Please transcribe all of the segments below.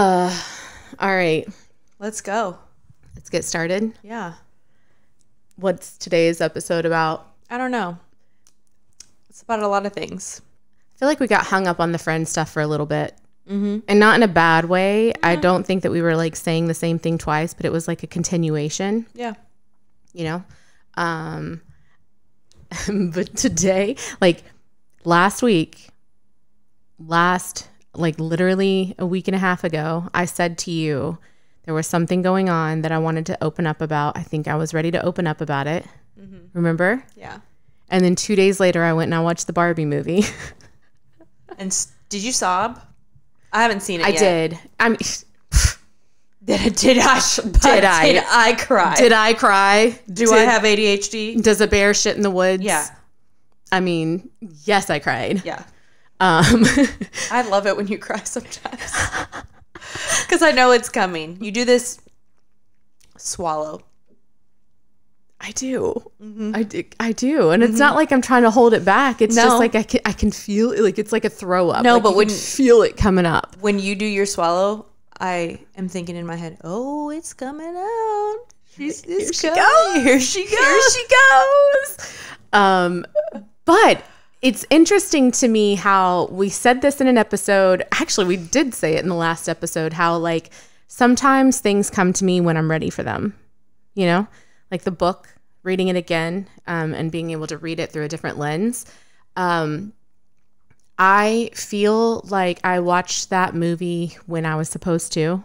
All right. Let's go. Let's get started. Yeah. What's today's episode about? I don't know. It's about a lot of things. I feel like we got hung up on the friend stuff for a little bit. Mm-hmm. And not in a bad way. Yeah. I don't think that we were like saying the same thing twice, but it was like a continuation. Yeah. You know? But today, like literally a week and a half ago, I said to you, there was something going on that I wanted to open up about. I think I was ready to open up about it. Mm-hmm. Remember? Yeah. And then 2 days later, I went and I watched the Barbie movie. And did you sob? I haven't seen it yet. I did. I mean, did I cry? Did I cry? Do I have ADHD? Does a bear shit in the woods? Yeah. I mean, yes, I cried. Yeah. I love it when you cry sometimes. Because I know it's coming. You do this swallow. I do. Mm-hmm. I do. And it's not like I'm trying to hold it back. It's just like I can feel it. Like it's like a throw up. No, like but when you feel it coming up. When you do your swallow, I am thinking in my head, oh, it's coming out. Here she goes. But it's interesting to me how we said this in an episode. Actually, we did say it in the last episode, how like sometimes things come to me when I'm ready for them. You know, like the book, reading it again and being able to read it through a different lens. I feel like I watched that movie when I was supposed to.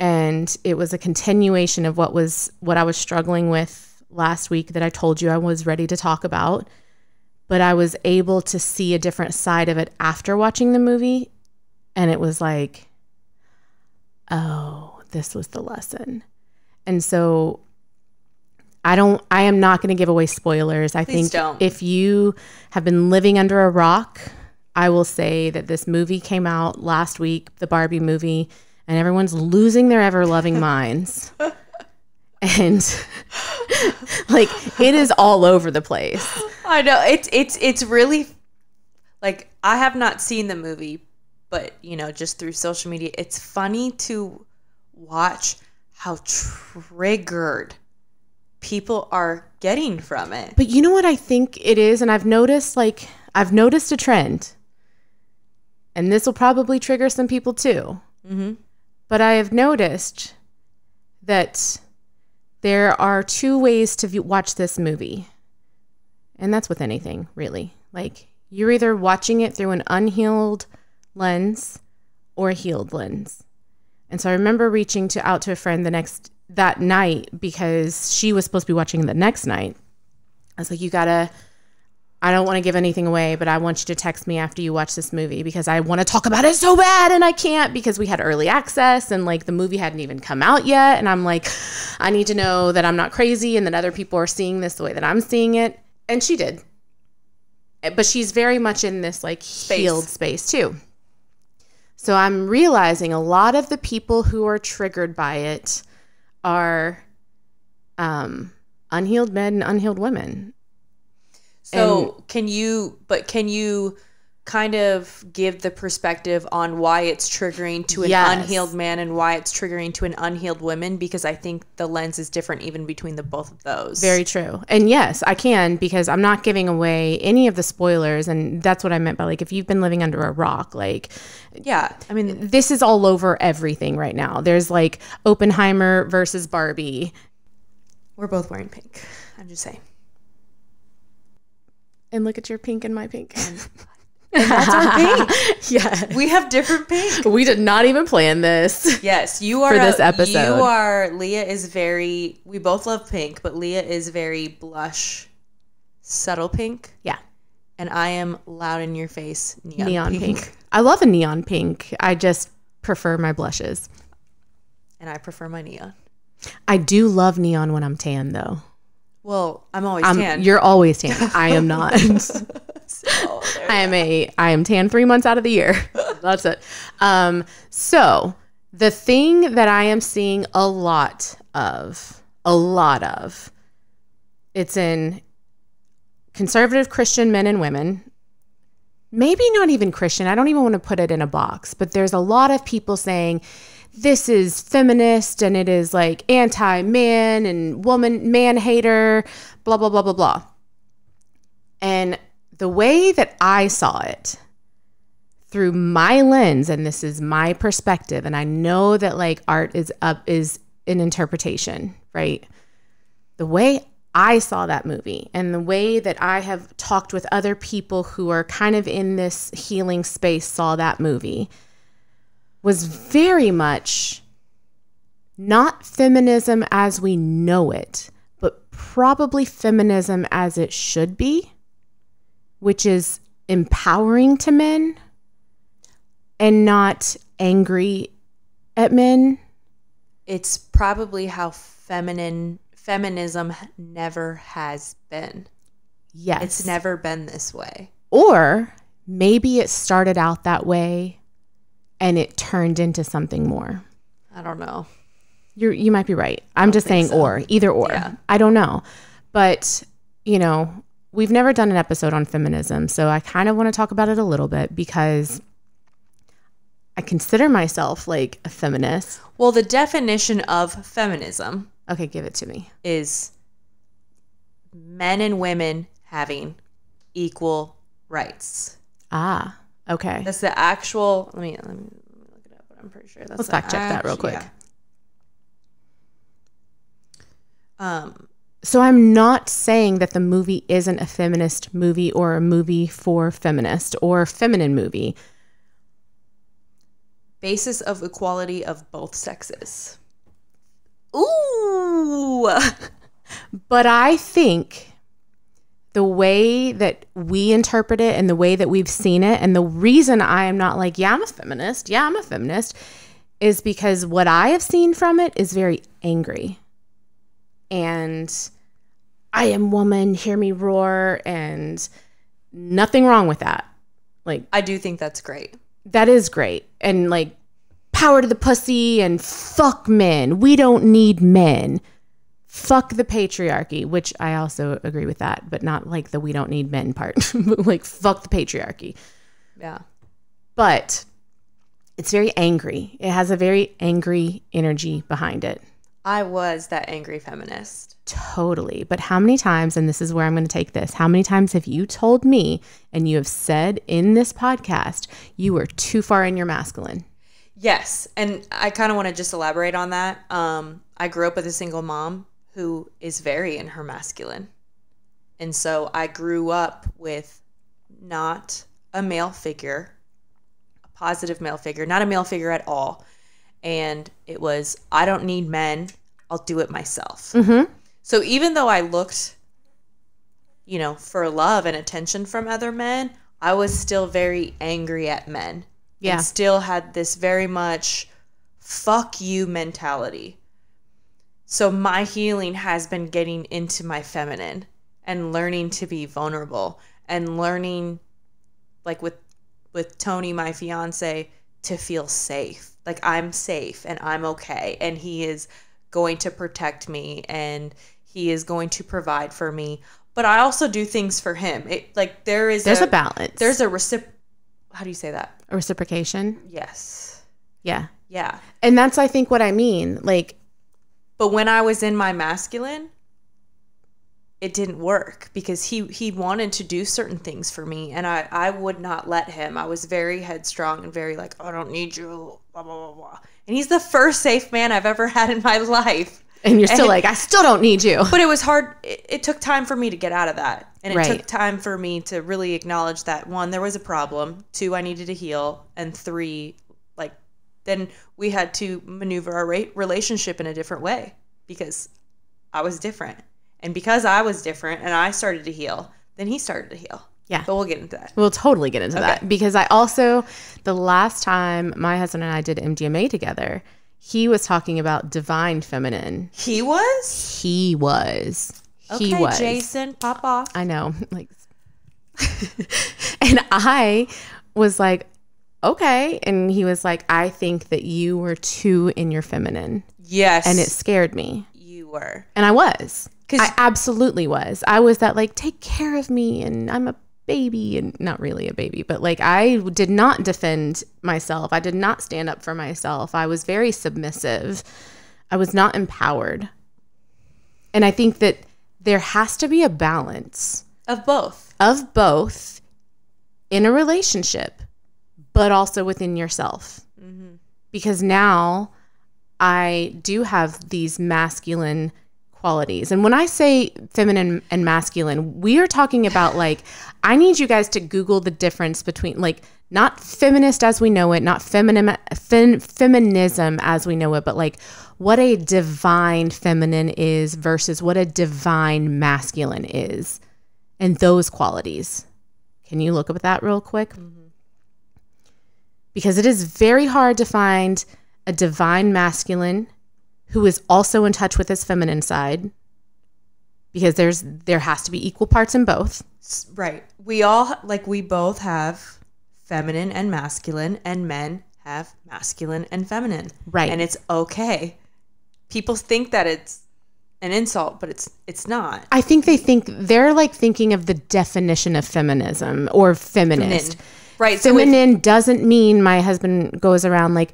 And it was a continuation of what I was struggling with last week that I told you I was ready to talk about. But I was able to see a different side of it after watching the movie. And it was like, oh, this was the lesson. And so I am not going to give away spoilers. Please don't. If you have been living under a rock, I will say that this movie came out last week, the Barbie movie, and everyone's losing their ever-loving minds. And like it is all over the place. I know it's really like I have not seen the movie, but you know, just through social media, it's funny to watch how triggered people are getting from it. But you know what I think it is, and I've noticed a trend, and this will probably trigger some people too. Mm-hmm. But I have noticed that there are two ways to watch this movie. And that's with anything, really. Like, you're either watching it through an unhealed lens or a healed lens. And so I remember reaching out to a friend that night because she was supposed to be watching the next night. I was like, I don't want to give anything away, but I want you to text me after you watch this movie because I want to talk about it so bad and I can't because we had early access and like the movie hadn't even come out yet. And I'm like, I need to know that I'm not crazy and that other people are seeing this the way that I'm seeing it. And she did. But she's very much in this like healed space too. So I'm realizing a lot of the people who are triggered by it are unhealed men and unhealed women. So can you kind of give the perspective on why it's triggering to an unhealed man and why it's triggering to an unhealed woman? Because I think the lens is different even between the both of those. Very true. And yes, I can, because I'm not giving away any of the spoilers. And that's what I meant by like, if you've been living under a rock, like, yeah, I mean, this is all over everything right now. There's like Oppenheimer versus Barbie. We're both wearing pink. I'm just saying. And look at your pink and my pink. And that's our pink. Yeah. We have different pink. We did not even plan this. Yes, you are. For this episode. Leah is very, we both love pink, but Leah is very blush, subtle pink. Yeah. And I am loud in your face, neon pink. I love a neon pink. I just prefer my blushes. And I prefer my neon. I do love neon when I'm tan, though. Well, I'm always tan. You're always tan. I am not. I am tan 3 months out of the year. That's it. So the thing that I am seeing a lot of, it's in conservative Christian men and women, maybe not even Christian. I don't even want to put it in a box, but there's a lot of people saying this is feminist and it is like anti-man and woman, man hater, blah, blah, blah, blah, blah. And the way that I saw it through my lens, and this is my perspective, and I know that like art is an interpretation, right? The way I saw that movie and the way that I have talked with other people who are kind of in this healing space saw that movie was very much not feminism as we know it, but probably feminism as it should be, which is empowering to men and not angry at men. It's probably how feminism never has been. Yes. It's never been this way. Or maybe it started out that way and it turned into something more. I don't know. You might be right. I'm just saying so. Either or. Yeah. I don't know. But, you know, we've never done an episode on feminism, so I kind of want to talk about it a little bit because I consider myself like a feminist. Well, the definition of feminism, okay, give it to me, is men and women having equal rights. Ah, okay. That's the actual, let me look it up, but I'm pretty sure that's Let's fact check that real quick. Yeah. So I'm not saying that the movie isn't a feminist movie or a movie for feminist or feminine movie. Basis of equality of both sexes. Ooh. But I think the way that we interpret it and the way that we've seen it, and the reason I am not like, I'm a feminist, is because what I have seen from it is very angry. And I am woman, hear me roar, and nothing wrong with that. Like, I do think that's great. That is great. And like, power to the pussy and fuck men. We don't need men. Fuck the patriarchy, which I also agree with that, but not like the we don't need men part. Like, fuck the patriarchy. Yeah. But it's very angry. It has a very angry energy behind it. I was that angry feminist. Totally. But how many times, and this is where I'm going to take this, how many times have you told me and you have said in this podcast, you were too far in your masculine? Yes. And I kind of want to just elaborate on that. I grew up with a single mom who is very in her masculine. And so I grew up with not a male figure, a positive male figure, not a male figure at all. And it was, I don't need men. I'll do it myself. Mm-hmm. So even though I looked, you know, for love and attention from other men, I was still very angry at men. Yeah. And still had this very much fuck you mentality. So my healing has been getting into my feminine and learning to be vulnerable and learning, like with Tony, my fiance, to feel safe. Like, I'm safe and I'm okay. And he is going to protect me and he is going to provide for me. But I also do things for him. There's a balance. There's a how do you say that? A reciprocation? Yes. Yeah. Yeah. And that's, I think, what I mean. Like, but when I was in my masculine, it didn't work because he wanted to do certain things for me and I would not let him. I was very headstrong and very like, I don't need you, blah, blah, blah, blah. And he's the first safe man I've ever had in my life. And you're still like, I still don't need you. But it was hard. It took time for me to get out of that. And it took time for me to really acknowledge that, 1, there was a problem. 2, I needed to heal. And 3, like, then we had to maneuver our relationship in a different way because I was different. And because I was different and I started to heal, then he started to heal. Yeah. But we'll get into that. We'll totally get into that. Because I also, the last time my husband and I did MDMA together, he was talking about divine feminine. He was? He was. Okay, he was. Jason, pop off. I know. Like, and I was like, okay. And he was like, I think that you were too in your feminine. Yes. And it scared me. You were. And I was. I absolutely was. I was that like, take care of me and I'm a baby, and not really a baby, but like I did not defend myself. I did not stand up for myself. I was very submissive. I was not empowered. And I think that there has to be a balance of both in a relationship, but also within yourself. Because now I do have these masculine qualities. And when I say feminine and masculine, we are talking about like, I need you guys to Google the difference between like, not feminist as we know it, not feminism as we know it, but like what a divine feminine is versus what a divine masculine is. And those qualities. Can you look up that real quick? Because it is very hard to find a divine masculine who is also in touch with his feminine side, because there has to be equal parts in both. Right. We both have feminine and masculine, and men have masculine and feminine. Right. And it's okay. People think that it's an insult, but it's not. I think they're like thinking of the definition of feminism or feminist. Feminine. Right. Feminine doesn't mean my husband goes around like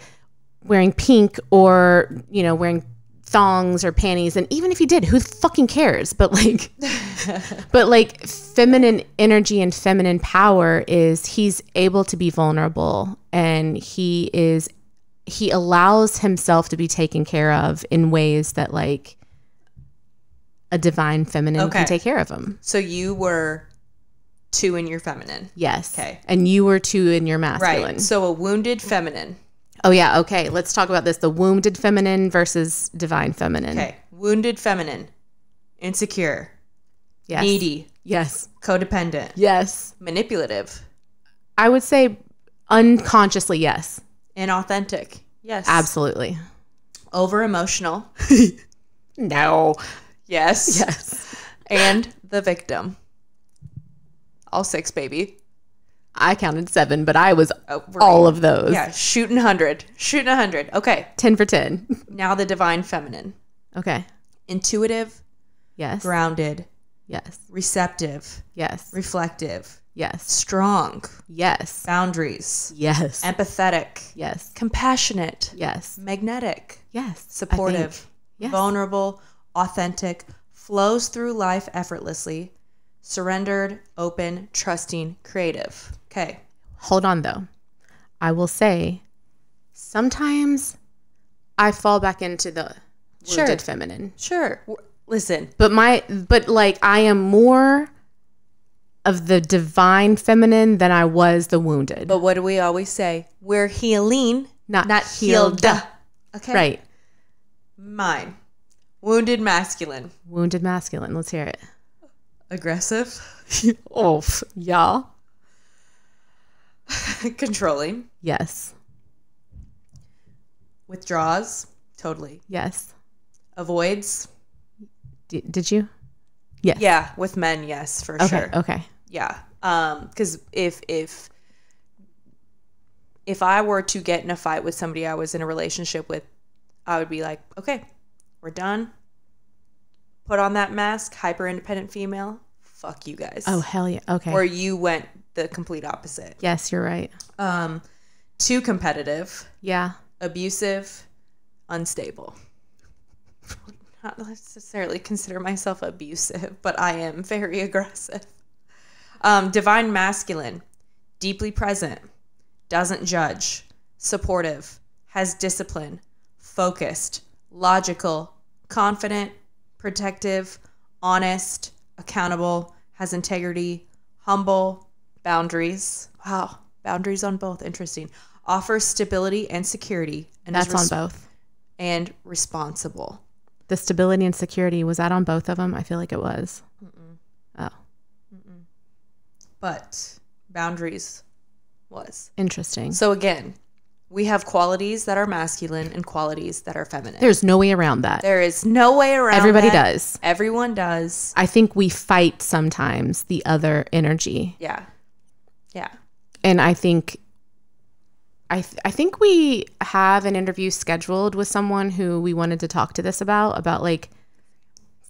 wearing pink or, you know, wearing thongs or panties. And even if he did, who fucking cares? But like, feminine energy and feminine power is he's able to be vulnerable, and he allows himself to be taken care of in ways that like a divine feminine can take care of him. So you were 2 in your feminine. Yes. Okay. And you were 2 in your masculine. Right. So a wounded feminine. Oh, yeah. Okay. Let's talk about this. The wounded feminine versus divine feminine. Okay. Wounded feminine. Insecure. Yes. Needy. Yes. Codependent. Yes. Manipulative. I would say unconsciously, yes. Inauthentic. Yes. Absolutely. Over emotional. No. Yes. Yes. And the victim. All 6, baby. I counted 7, but I was all of those. Yeah, shooting 100. Shooting 100. Okay. 10 for 10. Now the divine feminine. Okay. Intuitive. Yes. Grounded. Yes. Receptive. Yes. Reflective. Yes. Strong. Yes. Boundaries. Yes. Empathetic. Yes. Compassionate. Yes. Magnetic. Yes. Supportive. Yes. Vulnerable. Authentic. Flows through life effortlessly. Surrendered, open, trusting, creative. Okay. Hold on, though. I will say sometimes I fall back into the wounded feminine. Sure. Listen. But like I am more of the divine feminine than I was the wounded. But what do we always say? We're healing, not healed. Okay. Right. Mine. Wounded masculine. Wounded masculine. Let's hear it. Aggressive. Oh, yeah. Controlling. Yes. Withdraws. Totally. Yes. Avoids. Did you? Yes. Yeah, with men, yes, for sure. Okay. Yeah. Because if I were to get in a fight with somebody I was in a relationship with, I would be like, okay, we're done. Put on that mask, hyper independent female. Fuck you guys. Oh, hell yeah. Okay. Or you went the complete opposite. Yes, you're right. Too competitive. Yeah. Abusive. Unstable. Not necessarily consider myself abusive, but I am very aggressive. Divine masculine. Deeply present. Doesn't judge. Supportive. Has discipline. Focused. Logical. Confident. Protective, honest, accountable, has integrity, humble, boundaries. Wow, boundaries on both. Interesting. Offers stability and security. And that's on both. And responsible. The stability and security, was that on both of them? I feel like it was. Mm-mm. Oh. Mm-mm. But boundaries was. Interesting. So again, we have qualities that are masculine and qualities that are feminine. There's no way around that. There is no way around Everybody that. does. Everyone does. I think we fight sometimes the other energy. Yeah. Yeah. And I think we have an interview scheduled with someone who we wanted to talk to this about like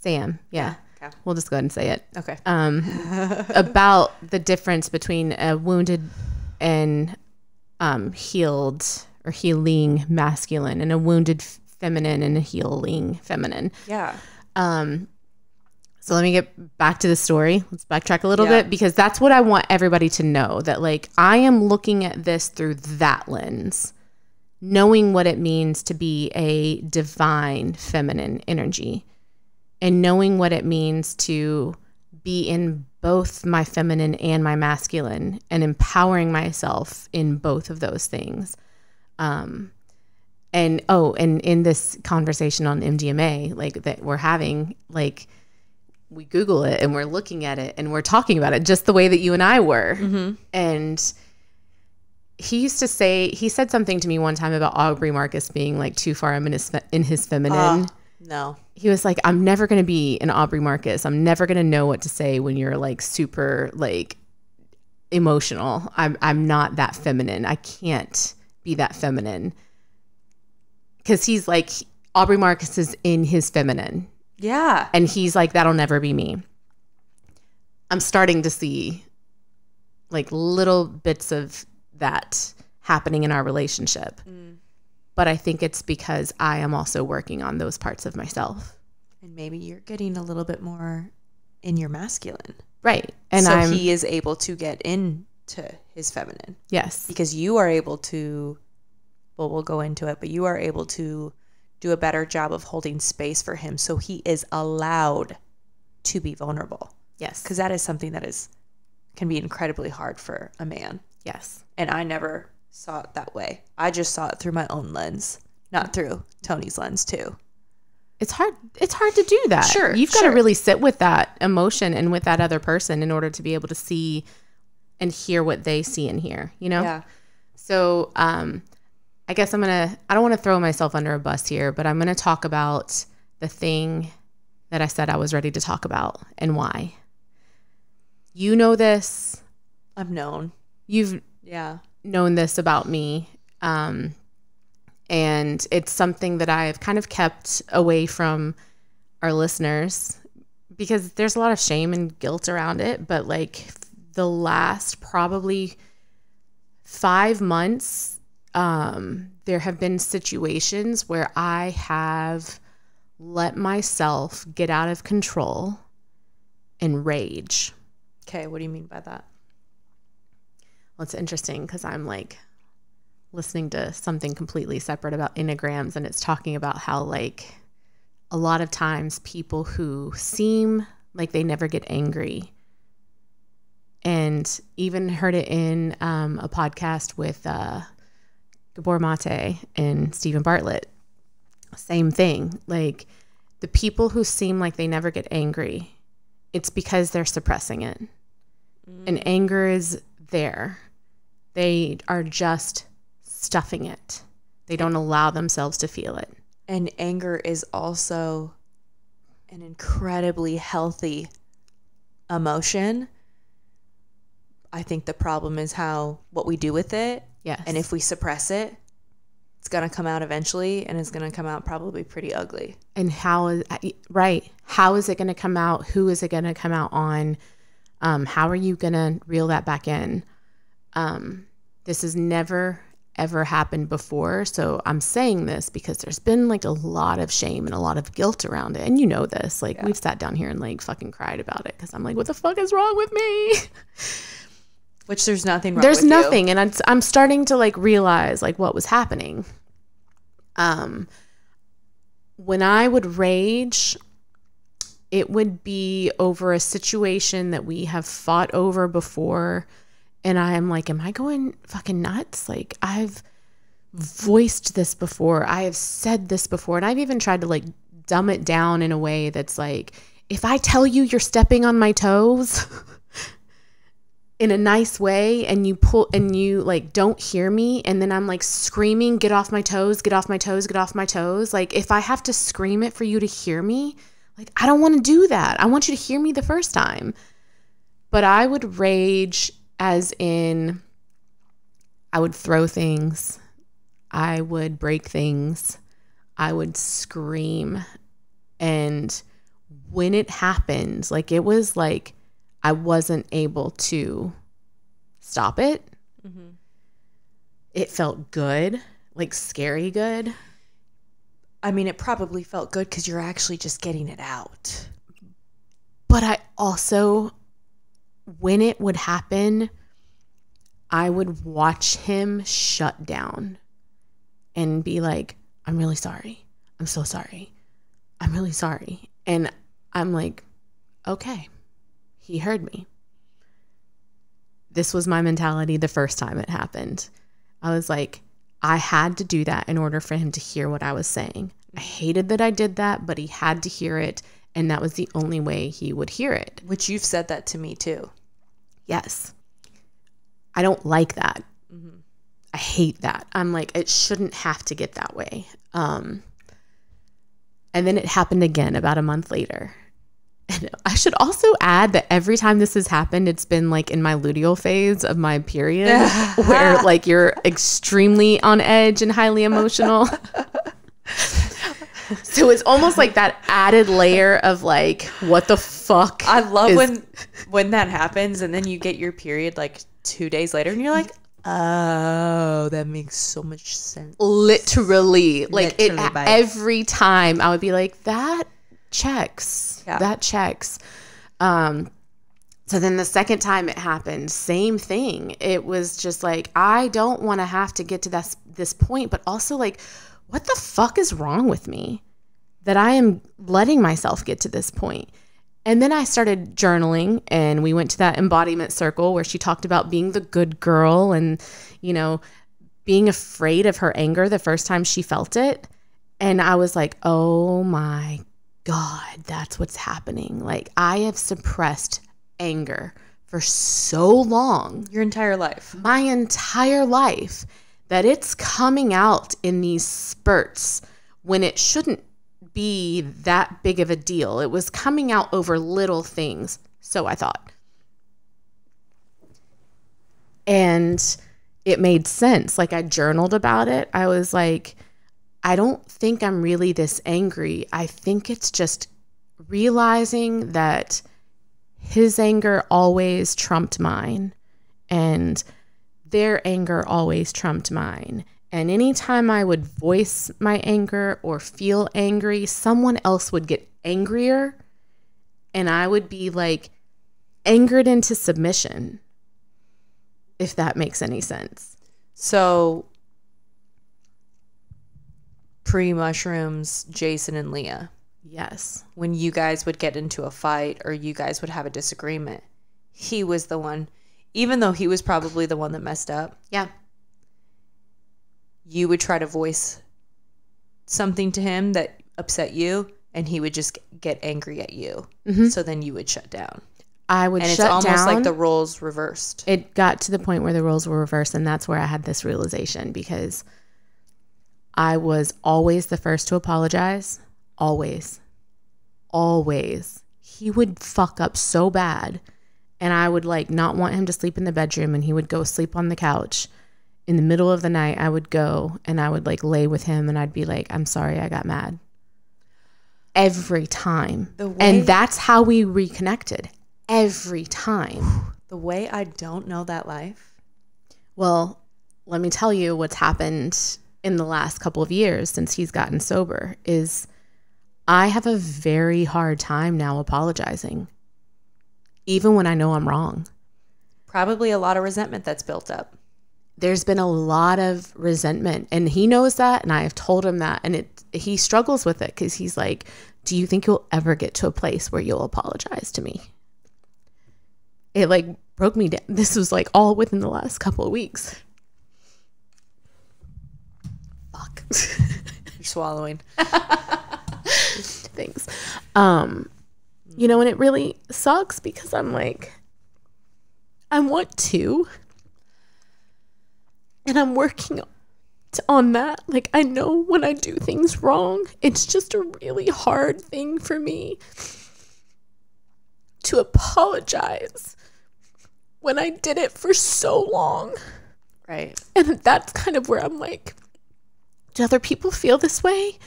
Sam. Yeah. Okay. We'll just go ahead and say it. Okay. About the difference between a wounded and healed or healing masculine, and a wounded feminine and a healing feminine. Yeah. So let me get back to the story. Let's backtrack a little bit, because that's what I want everybody to know, that like I am looking at this through that lens, knowing what it means to be a divine feminine energy, and knowing what it means to be in both my feminine and my masculine, and empowering myself in both of those things. And in this conversation on MDMA, like that we're having, like we Google it and we're looking at it and we're talking about it just the way that you and I were. Mm-hmm. And he said something to me one time about Aubrey Marcus being like too far in his feminine. No. He was like, I'm never going to be an Aubrey Marcus. I'm never going to know what to say when you're like super like emotional. I'm not that feminine. I can't be that feminine. Because he's like, Aubrey Marcus is in his feminine. Yeah. And he's like, that'll never be me. I'm starting to see like little bits of that happening in our relationship. Mm. But I think it's because I am also working on those parts of myself. And maybe you're getting a little bit more in your masculine. Right. And so he is able to get into his feminine. Yes. Because you are able to, well, we'll go into it, but you are able to do a better job of holding space for him, so he is allowed to be vulnerable. Yes. Because that is something that can be incredibly hard for a man. Yes. And I never saw it that way. I just saw it through my own lens, not through Tony's lens too. It's hard to do that. Sure. You've got to really sit with that emotion and with that other person in order to be able to see and hear what they see and hear, you know? Yeah. So, I guess I don't want to throw myself under a bus here, but I'm going to talk about the thing that I said I was ready to talk about and why. You know this. I've known. You've known this about me. And it's something that I've kind of kept away from our listeners because there's a lot of shame and guilt around it. But like the last probably 5 months, there have been situations where I have let myself get out of control and rage. Okay, what do you mean by that? Well, it's interesting because I'm like listening to something completely separate about Enneagrams, and it's talking about how like a lot of times people who seem like they never get angry, and even heard it in a podcast with Gabor Mate and Stephen Bartlett. Same thing. Like the people who seem like they never get angry, it's because they're suppressing it. And anger is there. They are just stuffing it. They don't allow themselves to feel it. And anger is also an incredibly healthy emotion. I think the problem is what we do with it. Yes. And if we suppress it, it's going to come out eventually, and it's going to come out probably pretty ugly. And how is it going to come out? Who is it going to come out on? How are you going to reel that back in? This has never, ever happened before. So I'm saying this because there's been like a lot of shame and a lot of guilt around it. And you know this, like we've sat down here and like fucking cried about it because I'm like, what the fuck is wrong with me? Which there's nothing wrong There's with nothing. you. And I'm starting to like realize like what was happening. When I would rage, it would be over a situation that we have fought over before. And I am like, am I going fucking nuts? Like I've voiced this before. I have said this before. And I've even tried to like dumb it down in a way that's like, if I tell you you're stepping on my toes in a nice way and you like don't hear me, and then I'm like screaming, get off my toes, get off my toes, get off my toes. Like if I have to scream it for you to hear me, like I don't want to do that. I want you to hear me the first time. But I would rage as in I would throw things, I would break things, I would scream. And when it happened, like it was like I wasn't able to stop it. Mm-hmm. It felt good, like scary good. I mean, it probably felt good because you're actually just getting it out. But I also, when it would happen, I would watch him shut down and be like, I'm really sorry. I'm so sorry. I'm really sorry. And I'm like, okay, he heard me. This was my mentality the first time it happened. I was like, I had to do that in order for him to hear what I was saying. I hated that I did that, but he had to hear it. And that was the only way he would hear it. Which you've said that to me too. Yes. I don't like that. Mm-hmm. I hate that. I'm like, it shouldn't have to get that way. And then it happened again about a month later. And I should also add that every time this has happened, it's been like in my luteal phase of my period where like you're extremely on edge and highly emotional. So it's almost like that added layer of like, what the fuck? I love when that happens and then you get your period like 2 days later and you're like, oh, that makes so much sense. Literally. Like every time I would be like, that checks. Yeah. That checks. So then the second time it happened, same thing. It was just like, I don't want to have to get to this point, but also like, what the fuck is wrong with me that I am letting myself get to this point? And then I started journaling and we went to that embodiment circle where she talked about being the good girl and, you know, being afraid of her anger the first time she felt it. And I was like, oh my God, that's what's happening. Like I have suppressed anger for so long. Your entire life. My entire life. That it's coming out in these spurts when it shouldn't be that big of a deal. It was coming out over little things, so I thought. And it made sense. Like I journaled about it. I was like, I don't think I'm really this angry. I think it's just realizing that his anger always trumped mine. And their anger always trumped mine. And anytime I would voice my anger or feel angry, someone else would get angrier and I would be like angered into submission, if that makes any sense. So pre-mushrooms, Jason and Leah. Yes. When you guys would get into a fight or you guys would have a disagreement, he was the one. Even though he was probably the one that messed up. Yeah. You would try to voice something to him that upset you and he would just get angry at you. Mm-hmm. So then you would shut down. I would shut down. And it's almost like the roles reversed. It got to the point where the roles were reversed and that's where I had this realization because I was always the first to apologize. Always. Always. He would fuck up so bad. And I would like not want him to sleep in the bedroom and he would go sleep on the couch. In the middle of the night, I would go and I would like lay with him and I'd be like, I'm sorry, I got mad. Every time. And that's how we reconnected. Every time. The way I don't know that life. Well, let me tell you what's happened in the last couple of years since he's gotten sober is I have a very hard time now apologizing. Even when I know I'm wrong. Probably a lot of resentment that's built up. There's been a lot of resentment and he knows that and I have told him that and he struggles with it because he's like, do you think you'll ever get to a place where you'll apologize to me? It like broke me down. This was like all within the last couple of weeks. Fuck. You're swallowing. Thanks. You know, and it really sucks because I'm like, I want to. And I'm working on that. Like, I know when I do things wrong, it's just a really hard thing for me to apologize when I did it for so long. Right. And that's kind of where I'm like, do other people feel this way?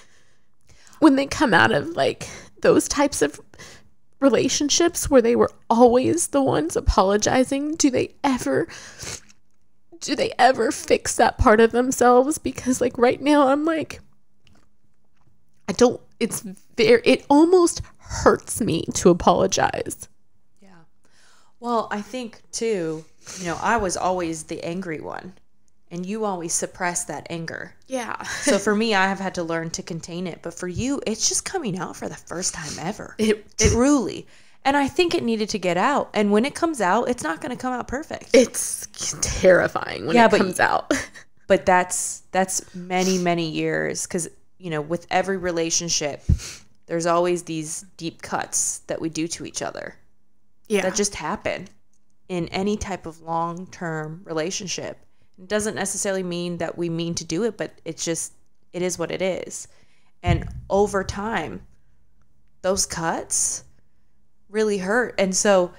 When they come out of like those types of relationships where they were always the ones apologizing, do they ever fix that part of themselves? Because like right now I'm like, it almost hurts me to apologize. Yeah. Well, I think too, I was always the angry one, and you always suppress that anger. Yeah. So for me, I have had to learn to contain it. But for you, it's just coming out for the first time ever. Truly. And I think it needed to get out. And when it comes out, it's not going to come out perfect. It's terrifying when it comes out. But that's many, many years. Because, with every relationship, there's always these deep cuts that we do to each other. Yeah. That just happen in any type of long-term relationship. It doesn't necessarily mean that we mean to do it, but it is what it is. And over time, those cuts really hurt. And so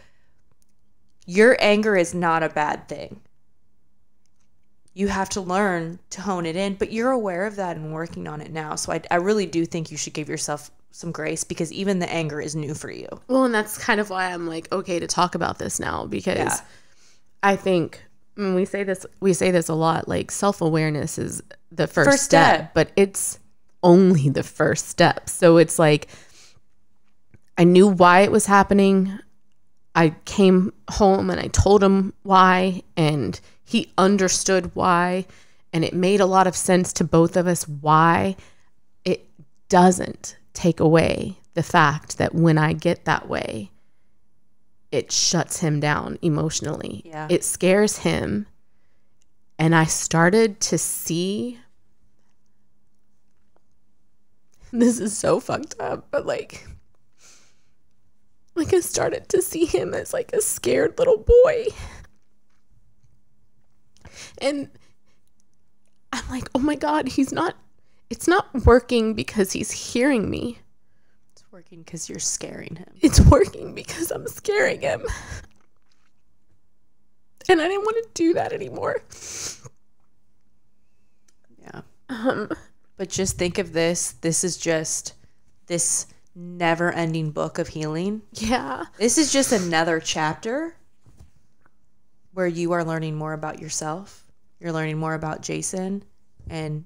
your anger is not a bad thing. You have to learn to hone it in, but you're aware of that and working on it now. So I really do think you should give yourself some grace, because even the anger is new for you. Well, and that's kind of why I'm like, okay to talk about this now, because I think we say this a lot, like self-awareness is the first step, but it's only the first step. So it's like, I knew why it was happening. I came home and I told him why, and he understood why, and it made a lot of sense to both of us why. It doesn't take away the fact that when I get that way, it shuts him down emotionally. Yeah. It scares him. And I started to see, this is so fucked up, but like I started to see him as like a scared little boy. And I'm like, oh my God, it's not working because he's hearing me. It's working because you're scaring him. It's working because I'm scaring him. And I didn't want to do that anymore. Yeah. But just think of this. This is just this never-ending book of healing. Yeah. This is just another chapter where you are learning more about yourself. You're learning more about Jason. And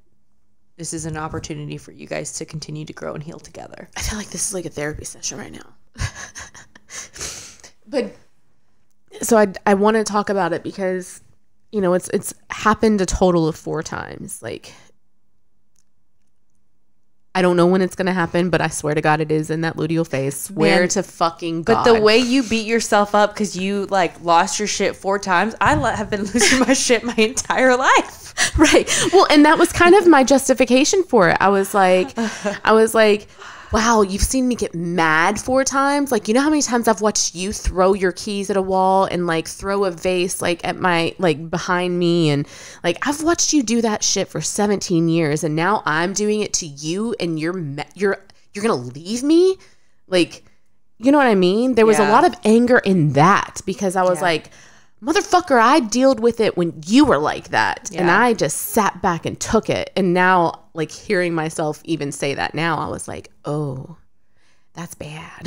this is an opportunity for you guys to continue to grow and heal together. I feel like this is like a therapy session right now. But so I want to talk about it because, it's happened a total of 4 times. Like, I don't know when it's going to happen, but I swear to God it is in that luteal phase. Swear to fucking God. But the way you beat yourself up because you like lost your shit 4 times, I have been losing my shit my entire life. Right. Well, and that was kind of my justification for it. I was like, wow, you've seen me get mad 4 times. Like, you know how many times I've watched you throw your keys at a wall and like throw a vase like at my, like behind me. And like, I've watched you do that shit for 17 years. And now I'm doing it to you and you're going to leave me. Like, you know what I mean? There was a lot of anger in that because I was like, motherfucker, I dealt with it when you were like that. Yeah. And I just sat back and took it. And now, like, hearing myself even say that now, I was like, oh, that's bad.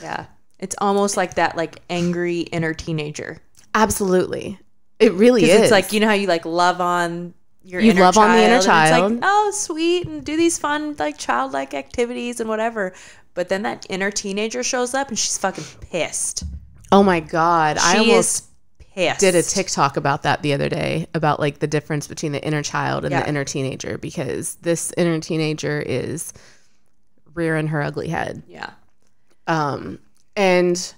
Yeah. It's almost like that, like, angry inner teenager. Absolutely. It really is. It's like, you know how you, like, love on your inner child. You love on the inner child. It's like, oh, sweet, and do these fun, like, childlike activities and whatever. But then that inner teenager shows up and she's fucking pissed. Oh, my God. I almost pissed. Did a TikTok about that the other day, about like the difference between the inner child and the inner teenager, because this inner teenager is rearing her ugly head. Yeah. And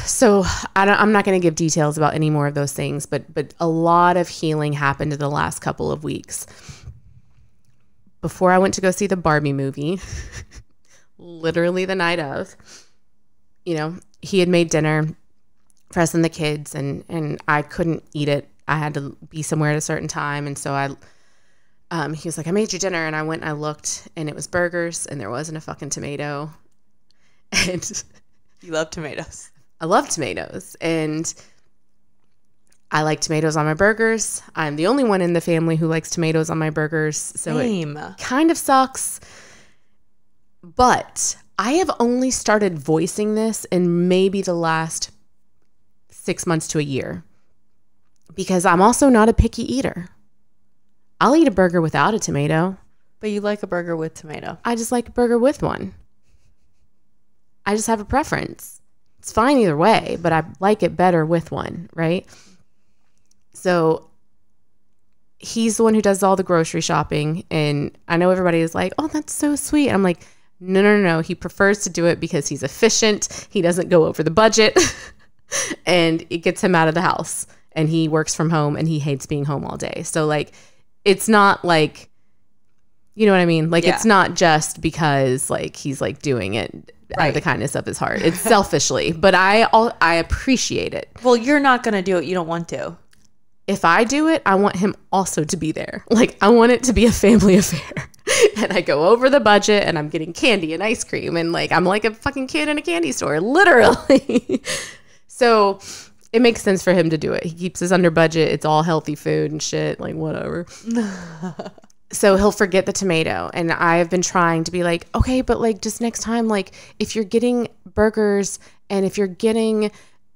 so I'm not going to give details about any more of those things, but a lot of healing happened in the last couple of weeks. Before I went to go see the Barbie movie, literally the night of, he had made dinner for us and the kids, and I couldn't eat it. I had to be somewhere at a certain time, and so he was like, I made you dinner, and I went and I looked, and it was burgers, and there wasn't a fucking tomato. And you love tomatoes. I love tomatoes, and I like tomatoes on my burgers. I'm the only one in the family who likes tomatoes on my burgers, so Same. It kind of sucks. But I have only started voicing this in maybe the last 6 months to a year, because I'm also not a picky eater. I'll eat a burger without a tomato. But you like a burger with tomato. I just like a burger with one. I just have a preference. It's fine either way, but I like it better with one, right? So he's the one who does all the grocery shopping. And I know everybody is like, oh, that's so sweet. I'm like, no. He prefers to do it because he's efficient. He doesn't go over the budget. And it gets him out of the house. And he works from home and he hates being home all day. So like, it's not like, you know what I mean? Like, it's not just because like he's like doing it out of the kindness of his heart. It's selfishly, but I appreciate it. Well, you're not going to do it. You don't want to. If I do it, I want him also to be there. Like, I want it to be a family affair. And I go over the budget and I'm getting candy and ice cream. And like, I'm like a fucking kid in a candy store, literally. So it makes sense for him to do it. He keeps us under budget. It's all healthy food and shit. Like, whatever. So he'll forget the tomato. And I have been trying to be like, okay, but like just next time, like if you're getting burgers and if you're getting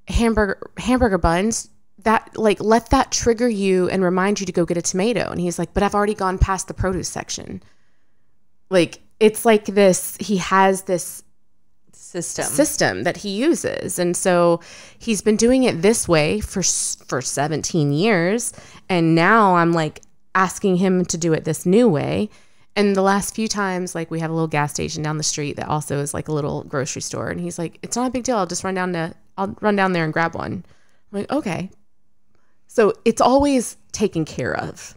hamburger buns, that like let that trigger you and remind you to go get a tomato. And he's like, but I've already gone past the produce section. Like, it's like this, he has this system that he uses. And so he's been doing it this way for 17 years. And now I'm like asking him to do it this new way. And the last few times, like we have a little gas station down the street that also is like a little grocery store. And he's like, it's not a big deal. I'll run down there and grab one. I'm like, okay. So it's always taken care of.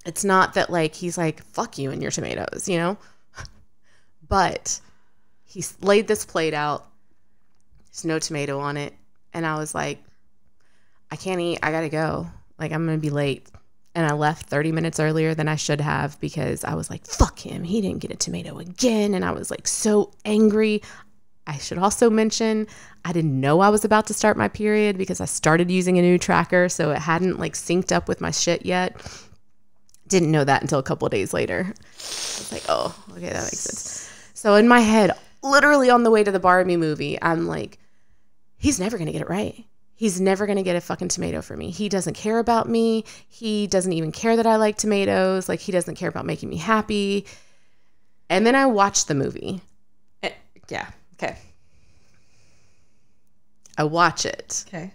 It's not that like, he's like, fuck you and your tomatoes, you know? But he laid this plate out. There's no tomato on it. And I was like, I can't eat. I got to go. Like, I'm going to be late. And I left 30 minutes earlier than I should have because I was like, fuck him. He didn't get a tomato again. And I was like so angry. I should also mention, I didn't know I was about to start my period because I started using a new tracker. So it hadn't like synced up with my shit yet. Didn't know that until a couple of days later. I was like, oh, okay, that makes sense. So in my head, literally on the way to the Barbie movie, I'm like, he's never going to get it right. He's never going to get a fucking tomato for me. He doesn't care about me. He doesn't even care that I like tomatoes. Like, he doesn't care about making me happy. And then I watched the movie. Yeah. Okay. I watch it. Okay.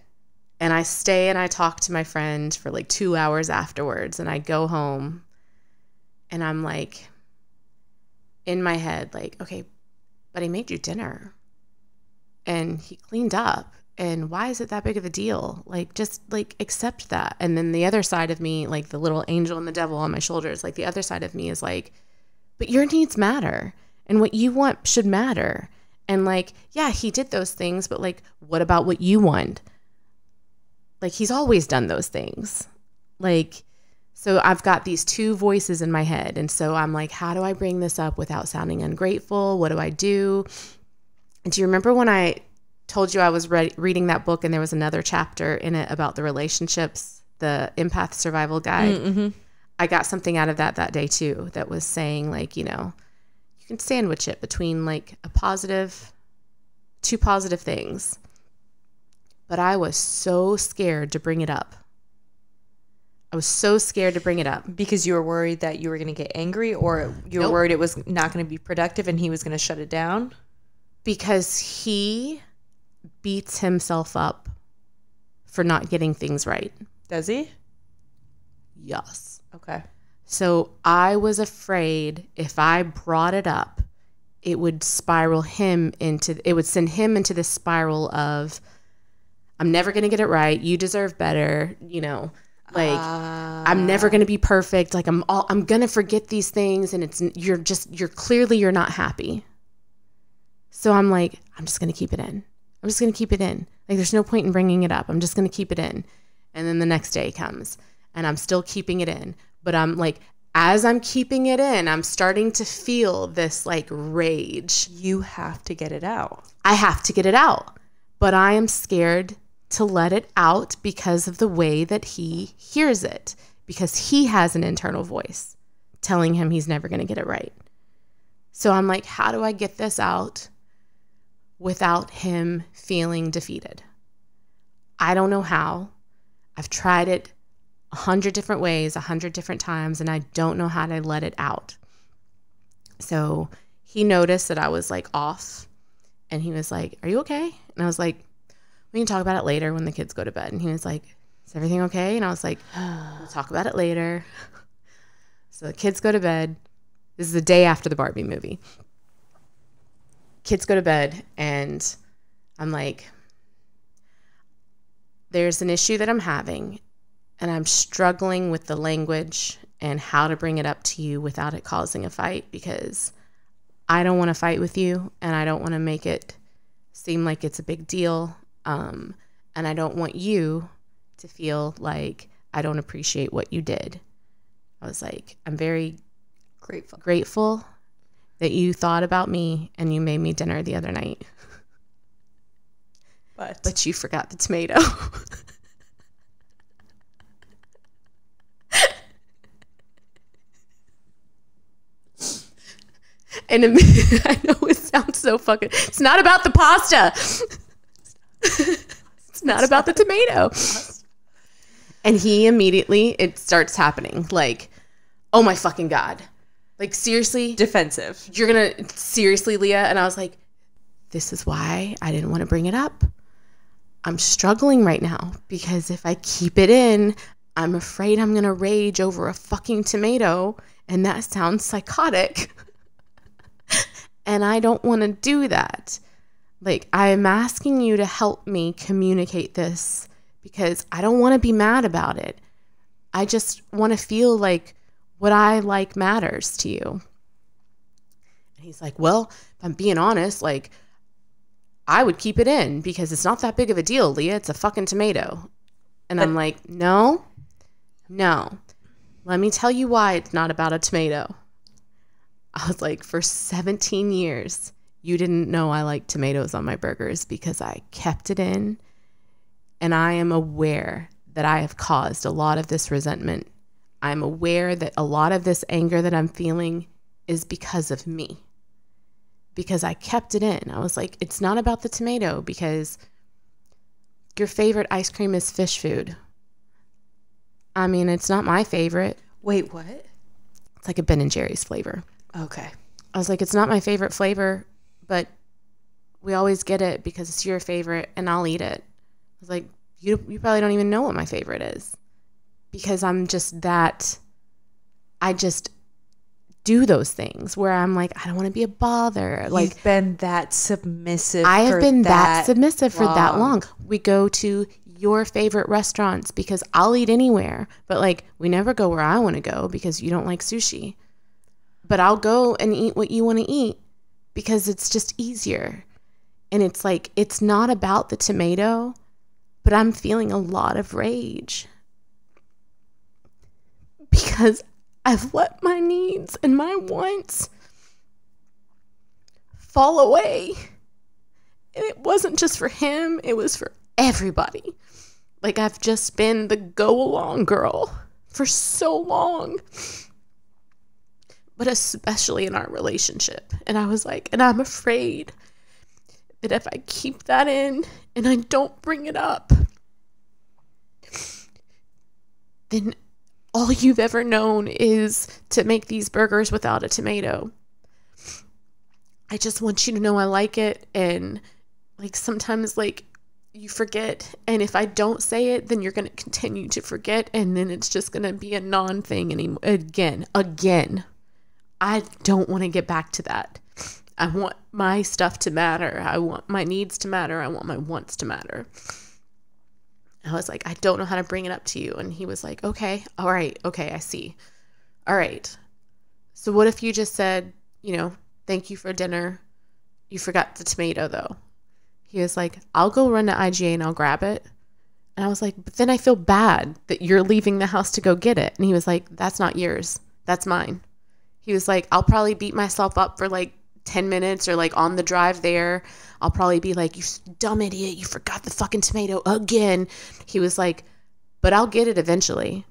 And I stay and I talk to my friend for like 2 hours afterwards. And I go home and I'm like, in my head, like, okay, but he made you dinner and he cleaned up. And why is it that big of a deal? Like, just like accept that. And then the other side of me, like the little angel and the devil on my shoulders, like the other side of me is like, but your needs matter and what you want should matter. And like, yeah, he did those things, but like, what about what you want? Like, he's always done those things. Like, so I've got these two voices in my head. And so I'm like, how do I bring this up without sounding ungrateful? What do I do? And do you remember when I told you I was reading that book and there was another chapter in it about the relationships, the empath survival guide? Mm-hmm. I got something out of that day too, that was saying like, you know, you can sandwich it between like two positive things. But I was so scared to bring it up. I was so scared to bring it up. Because you were worried that you were going to get angry, or you were worried it was not going to be productive and he was going to shut it down? Because he beats himself up for not getting things right. Does he? Yes. Okay. So I was afraid if I brought it up, it would send him into this spiral of, I'm never going to get it right. You deserve better. You know, like I'm never going to be perfect. Like I'm going to forget these things. And you're clearly not happy. So I'm like, I'm just going to keep it in. I'm just going to keep it in. Like, there's no point in bringing it up. I'm just going to keep it in. And then the next day comes and I'm still keeping it in. But I'm like, as I'm keeping it in, I'm starting to feel this like rage. You have to get it out. I have to get it out. But I am scared to let it out because of the way that he hears it. Because he has an internal voice telling him he's never going to get it right. So I'm like, how do I get this out without him feeling defeated? I don't know how. I've tried it 100 different ways, 100 different times, and I don't know how to let it out. So he noticed that I was like off, and he was like, are you okay? And I was like, we can talk about it later when the kids go to bed. And he was like, is everything okay? And I was like, we'll talk about it later. So the kids go to bed. This is the day after the Barbie movie. Kids go to bed, and I'm like, there's an issue that I'm having, and I'm struggling with the language and how to bring it up to you without it causing a fight, because I don't want to fight with you, and I don't want to make it seem like it's a big deal. And I don't want you to feel like I don't appreciate what you did. I was like, I'm very grateful that you thought about me and you made me dinner the other night. But you forgot the tomato. And I know it sounds so fucking... It's not about the pasta. It's not about the tomato. And he immediately, it starts happening. Like, oh my fucking God. Like, seriously? Defensive. You're going to... Seriously, Leah? And I was like, this is why I didn't want to bring it up. I'm struggling right now because if I keep it in, I'm afraid I'm going to rage over a fucking tomato. And that sounds psychotic. And I don't want to do that. Like, I'm asking you to help me communicate this because I don't want to be mad about it. I just want to feel like what I like matters to you. And he's like, well, if I'm being honest, like, I would keep it in because it's not that big of a deal, Leah. It's a fucking tomato. And I'm like, no. Let me tell you why it's not about a tomato. I was like, for 17 years, you didn't know I like tomatoes on my burgers because I kept it in. And I am aware that I have caused a lot of this resentment. I'm aware that a lot of this anger that I'm feeling is because of me. Because I kept it in. I was like, it's not about the tomato because your favorite ice cream is fish food. I mean, it's not my favorite. Wait, what? It's like a Ben & Jerry's flavor. Okay. I was like, it's not my favorite flavor, but we always get it because it's your favorite and I'll eat it. I was like, you probably don't even know what my favorite is because I'm just that, I just do those things where I'm like, I don't want to be a bother. Like, you've been that submissive. I have been that submissive for that long. long. We go to your favorite restaurants because I'll eat anywhere, but like we never go where I want to go because you don't like sushi. But I'll go and eat what you want to eat because it's just easier. And it's like, it's not about the tomato, but I'm feeling a lot of rage because I've let my needs and my wants fall away. And it wasn't just for him, it was for everybody. Like, I've just been the go-along girl for so long. But especially in our relationship. And I was like, and I'm afraid that if I keep that in and I don't bring it up, then all you've ever known is to make these burgers without a tomato. I just want you to know I like it. And like sometimes like you forget. And if I don't say it, then you're going to continue to forget. And then it's just going to be a non-thing anymore. Again. I don't want to get back to that. I want my stuff to matter. I want my needs to matter. I want my wants to matter. I was like, I don't know how to bring it up to you. And he was like, okay, all right, okay, I see. All right. So what if you just said, thank you for dinner. You forgot the tomato though. He was like, I'll go run to IGA and I'll grab it. And I was like, but then I feel bad that you're leaving the house to go get it. And he was like, that's not yours. That's mine. He was like, I'll probably beat myself up for like 10 minutes or like on the drive there. I'll probably be like, you dumb idiot. You forgot the fucking tomato again. He was like, but I'll get it eventually.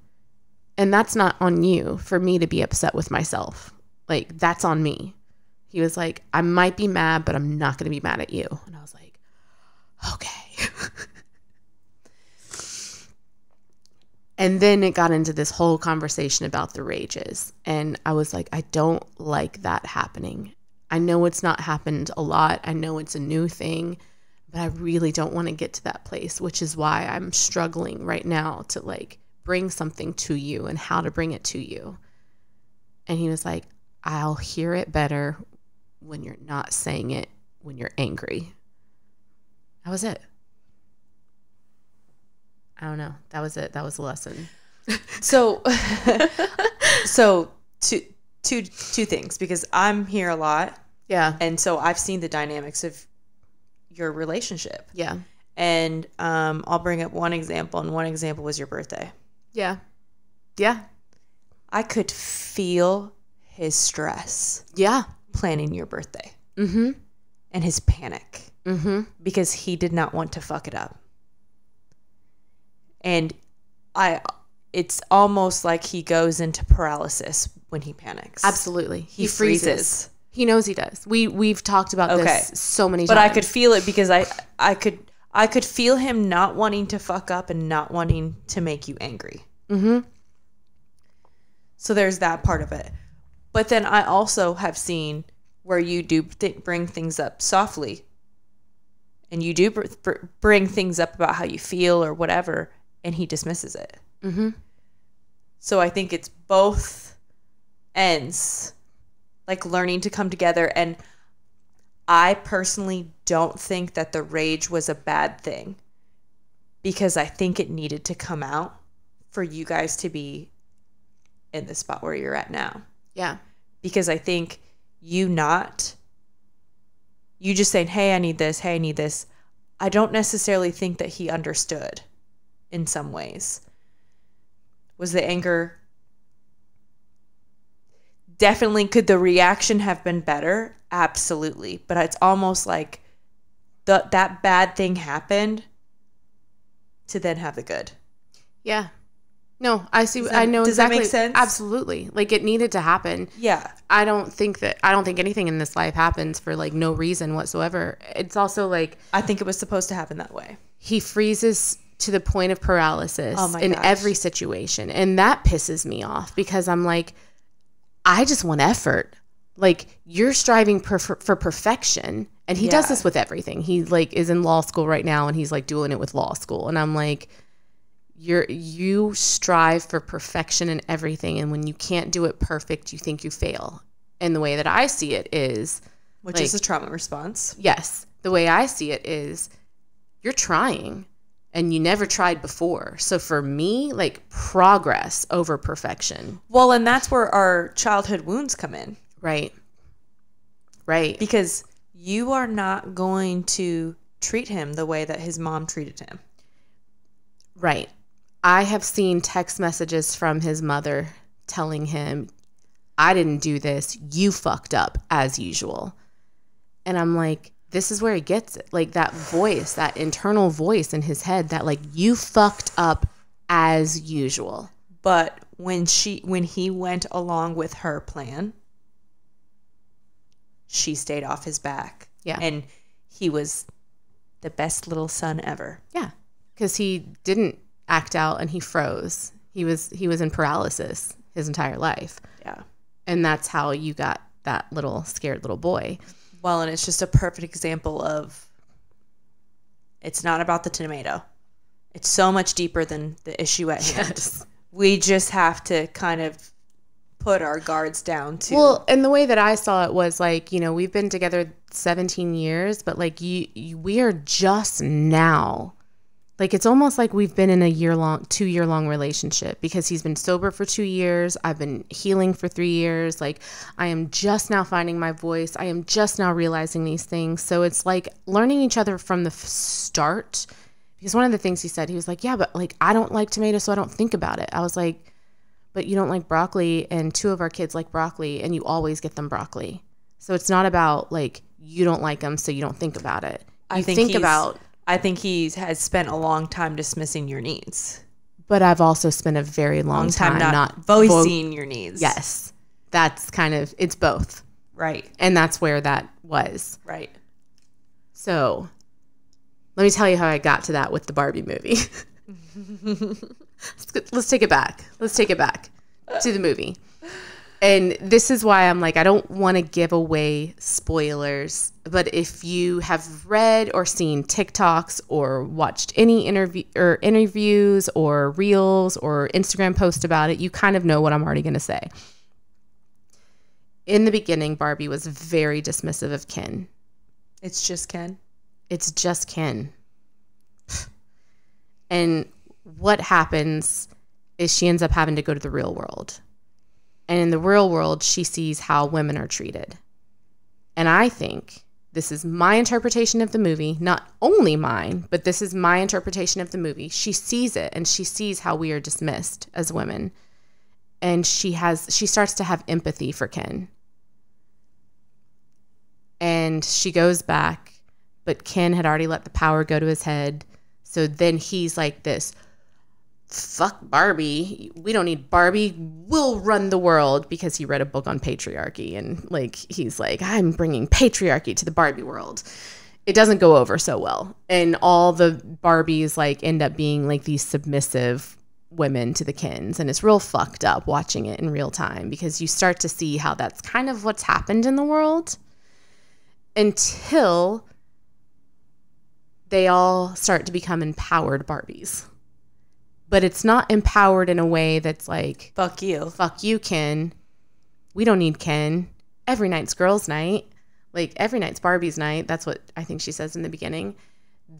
And that's not on you for me to be upset with myself. Like, that's on me. He was like, I might be mad, but I'm not going to be mad at you. And I was like, okay. And then it got into this whole conversation about the rages. And I was like, I don't like that happening. I know it's not happened a lot. I know it's a new thing, but I really don't want to get to that place, which is why I'm struggling right now to like bring something to you and how to bring it to you. And he was like, I'll hear it better when you're not saying it when you're angry. That was it. I don't know. That was it. That was the lesson. So two things, because I'm here a lot. Yeah. And so I've seen the dynamics of your relationship. Yeah. And I'll bring up one example, and one example was your birthday. Yeah. Yeah. I could feel his stress. Yeah. Planning Planning your birthday. Mm-hmm. And his panic. Mm-hmm. Because he did not want to fuck it up. And it's almost like he goes into paralysis when he panics. Absolutely. He freezes. He knows he does. We've talked about this so many times. But I could feel it because I could feel him not wanting to fuck up and not wanting to make you angry. Mm-hmm. So there's that part of it. But then I also have seen where you do bring things up softly. And you do bring things up about how you feel or whatever, and he dismisses it. Mm-hmm. So I think it's both ends, like learning to come together. And I personally don't think that the rage was a bad thing, because I think it needed to come out for you guys to be in the spot where you're at now. Yeah. Because I think you just saying, hey, I need this. Hey, I need this. I don't necessarily think that he understood in some ways. Was the anger... Definitely, could the reaction have been better? Absolutely. But it's almost like that bad thing happened to then have the good. Yeah. No, I see. I know does exactly. Does that make sense? Absolutely. Like, it needed to happen. Yeah. I don't think anything in this life happens for like no reason whatsoever. It's also like, I think it was supposed to happen that way. He freezes to the point of paralysis in every situation. And that pisses me off, because I'm like, I just want effort. Like, you're striving for perfection. And he does this with everything. He like is in law school right now, and he's like doing it with law school. And I'm like, you strive for perfection in everything. And when you can't do it perfect, you think you fail. And the way that I see it is, which is a trauma response. Yes. The way I see it is, you're trying and you never tried before. So for me, like, progress over perfection. Well, and that's where our childhood wounds come in. Right. Right. Because you are not going to treat him the way that his mom treated him. Right. I have seen text messages from his mother telling him, I didn't do this. You fucked up as usual. And I'm like, this is where he gets it. Like, that voice, that internal voice in his head that like, you fucked up as usual. But when he went along with her plan, she stayed off his back. Yeah. And he was the best little son ever. Yeah. Because he didn't act out and he froze. He was in paralysis his entire life. Yeah. And that's how you got that little scared little boy. Well, and it's just a perfect example of, it's not about the tomato. It's so much deeper than the issue at hand. Yes. We just have to kind of put our guards down too. Well, and the way that I saw it was like, you know, we've been together 17 years, but like we are just now. Like, it's almost like we've been in a 2-year-long relationship, because he's been sober for 2 years. I've been healing for 3 years. Like, I am just now finding my voice. I am just now realizing these things. So it's like learning each other from the start. Because one of the things he said, he was like, yeah, but like, I don't like tomatoes, so I don't think about it. I was like, but you don't like broccoli, and 2 of our kids like broccoli, and you always get them broccoli. So it's not about like, you don't like them, so you don't think about it. I think he has spent a long time dismissing your needs. But I've also spent a very long time not voicing your needs. Yes. That's kind of, it's both. Right. And that's where that was. Right. So let me tell you how I got to that with the Barbie movie. Let's take it back. Let's take it back to the movie. And this is why I'm like, I don't want to give away spoilers, but if you have read or seen TikToks or watched any interviews or reels or Instagram posts about it, you kind of know what I'm already going to say. In the beginning, Barbie was very dismissive of Ken. It's just Ken. It's just Ken. And what happens is she ends up having to go to the real world. And in the real world, she sees how women are treated. And I think this is my interpretation of the movie, not only mine, but this is my interpretation of the movie. She sees it and she sees how we are dismissed as women. And she starts to have empathy for Ken. And she goes back, but Ken had already let the power go to his head. So then he's like this, fuck Barbie. We don't need Barbie. We'll run the world, because he read a book on patriarchy. And like, he's like, I'm bringing patriarchy to the Barbie world. It doesn't go over so well. And all the Barbies like end up being like these submissive women to the Kens. And it's real fucked up watching it in real time, because you start to see how that's kind of what's happened in the world until they all start to become empowered Barbies. But it's not empowered in a way that's like, fuck you, Ken. We don't need Ken. Every night's girls' night. Like, every night's Barbie's night. That's what I think she says in the beginning.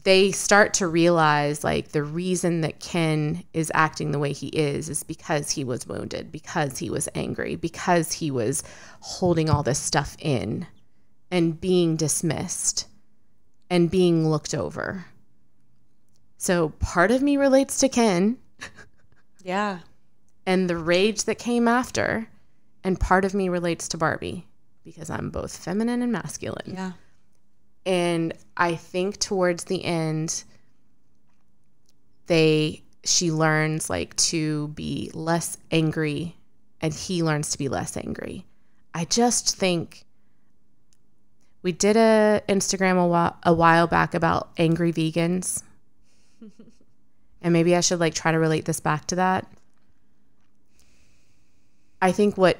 They start to realize, like, the reason that Ken is acting the way he is because he was wounded, because he was angry, because he was holding all this stuff in and being dismissed and being looked over. So part of me relates to Ken. Yeah. And the rage that came after. And part of me relates to Barbie, because I'm both feminine and masculine. Yeah. And I think towards the end, she learns like to be less angry, and he learns to be less angry. I just think we did a Instagram a while back about angry vegans. And maybe I should like try to relate this back to that. I think what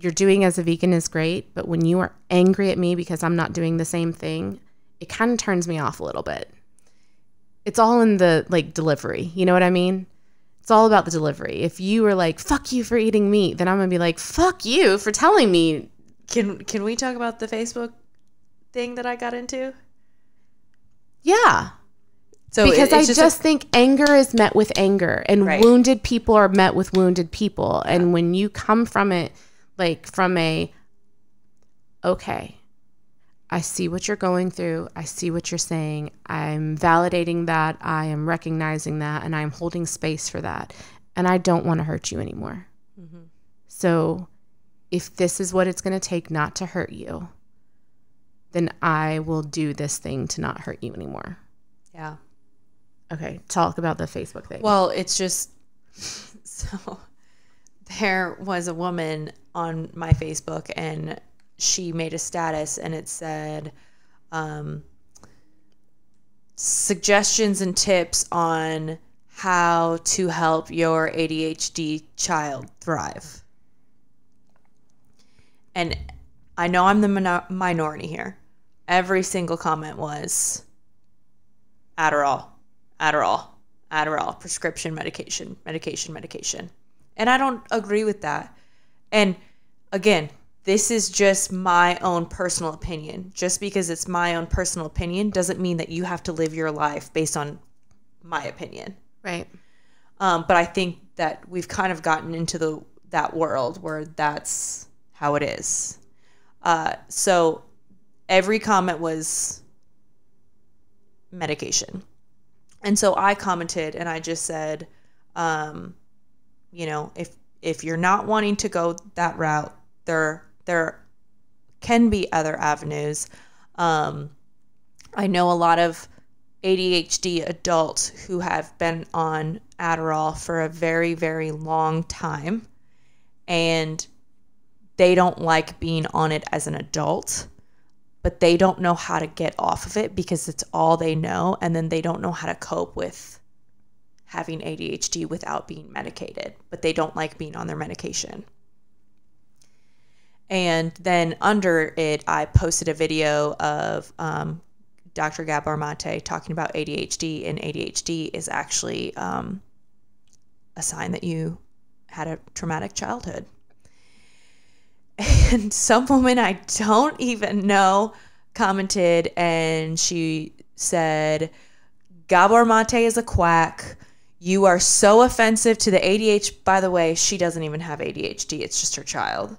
you're doing as a vegan is great, but when you are angry at me because I'm not doing the same thing, it kind of turns me off a little bit. It's all in the like delivery. You know what I mean? It's all about the delivery. If you were like, fuck you for eating meat, then I'm going to be like, fuck you for telling me. Can we talk about the Facebook thing that I got into? Yeah. So because I just think anger is met with anger, and right. Wounded people are met with wounded people. Yeah. And when you come from it, like from okay, I see what you're going through. I see what you're saying. I'm validating that. I am recognizing that, and I'm holding space for that. And I don't want to hurt you anymore. Mm-hmm. So if this is what it's going to take not to hurt you, then I will do this thing to not hurt you anymore. Yeah. Okay, talk about the Facebook thing. Well, it's just, so there was a woman on my Facebook, and she made a status, and it said, suggestions and tips on how to help your ADHD child thrive. And I know I'm the minority here. Every single comment was Adderall, prescription medication. And I don't agree with that. And again, this is just my own personal opinion. Just because it's my own personal opinion doesn't mean that you have to live your life based on my opinion. Right. But I think that we've kind of gotten into that world where that's how it is. So every comment was medication. And so I commented, and I just said, if you're not wanting to go that route, there can be other avenues. I know a lot of ADHD adults who have been on Adderall for a very, very long time, and they don't like being on it as an adult, but they don't know how to get off of it because it's all they know. And then they don't know how to cope with having ADHD without being medicated, but they don't like being on their medication. And then under it, I posted a video of Dr. Gabor Mate talking about ADHD, and ADHD is actually a sign that you had a traumatic childhood. And some woman I don't even know commented, and she said, Gabor Mate is a quack. You are so offensive to the ADHD. By the way, she doesn't even have ADHD. It's just her child.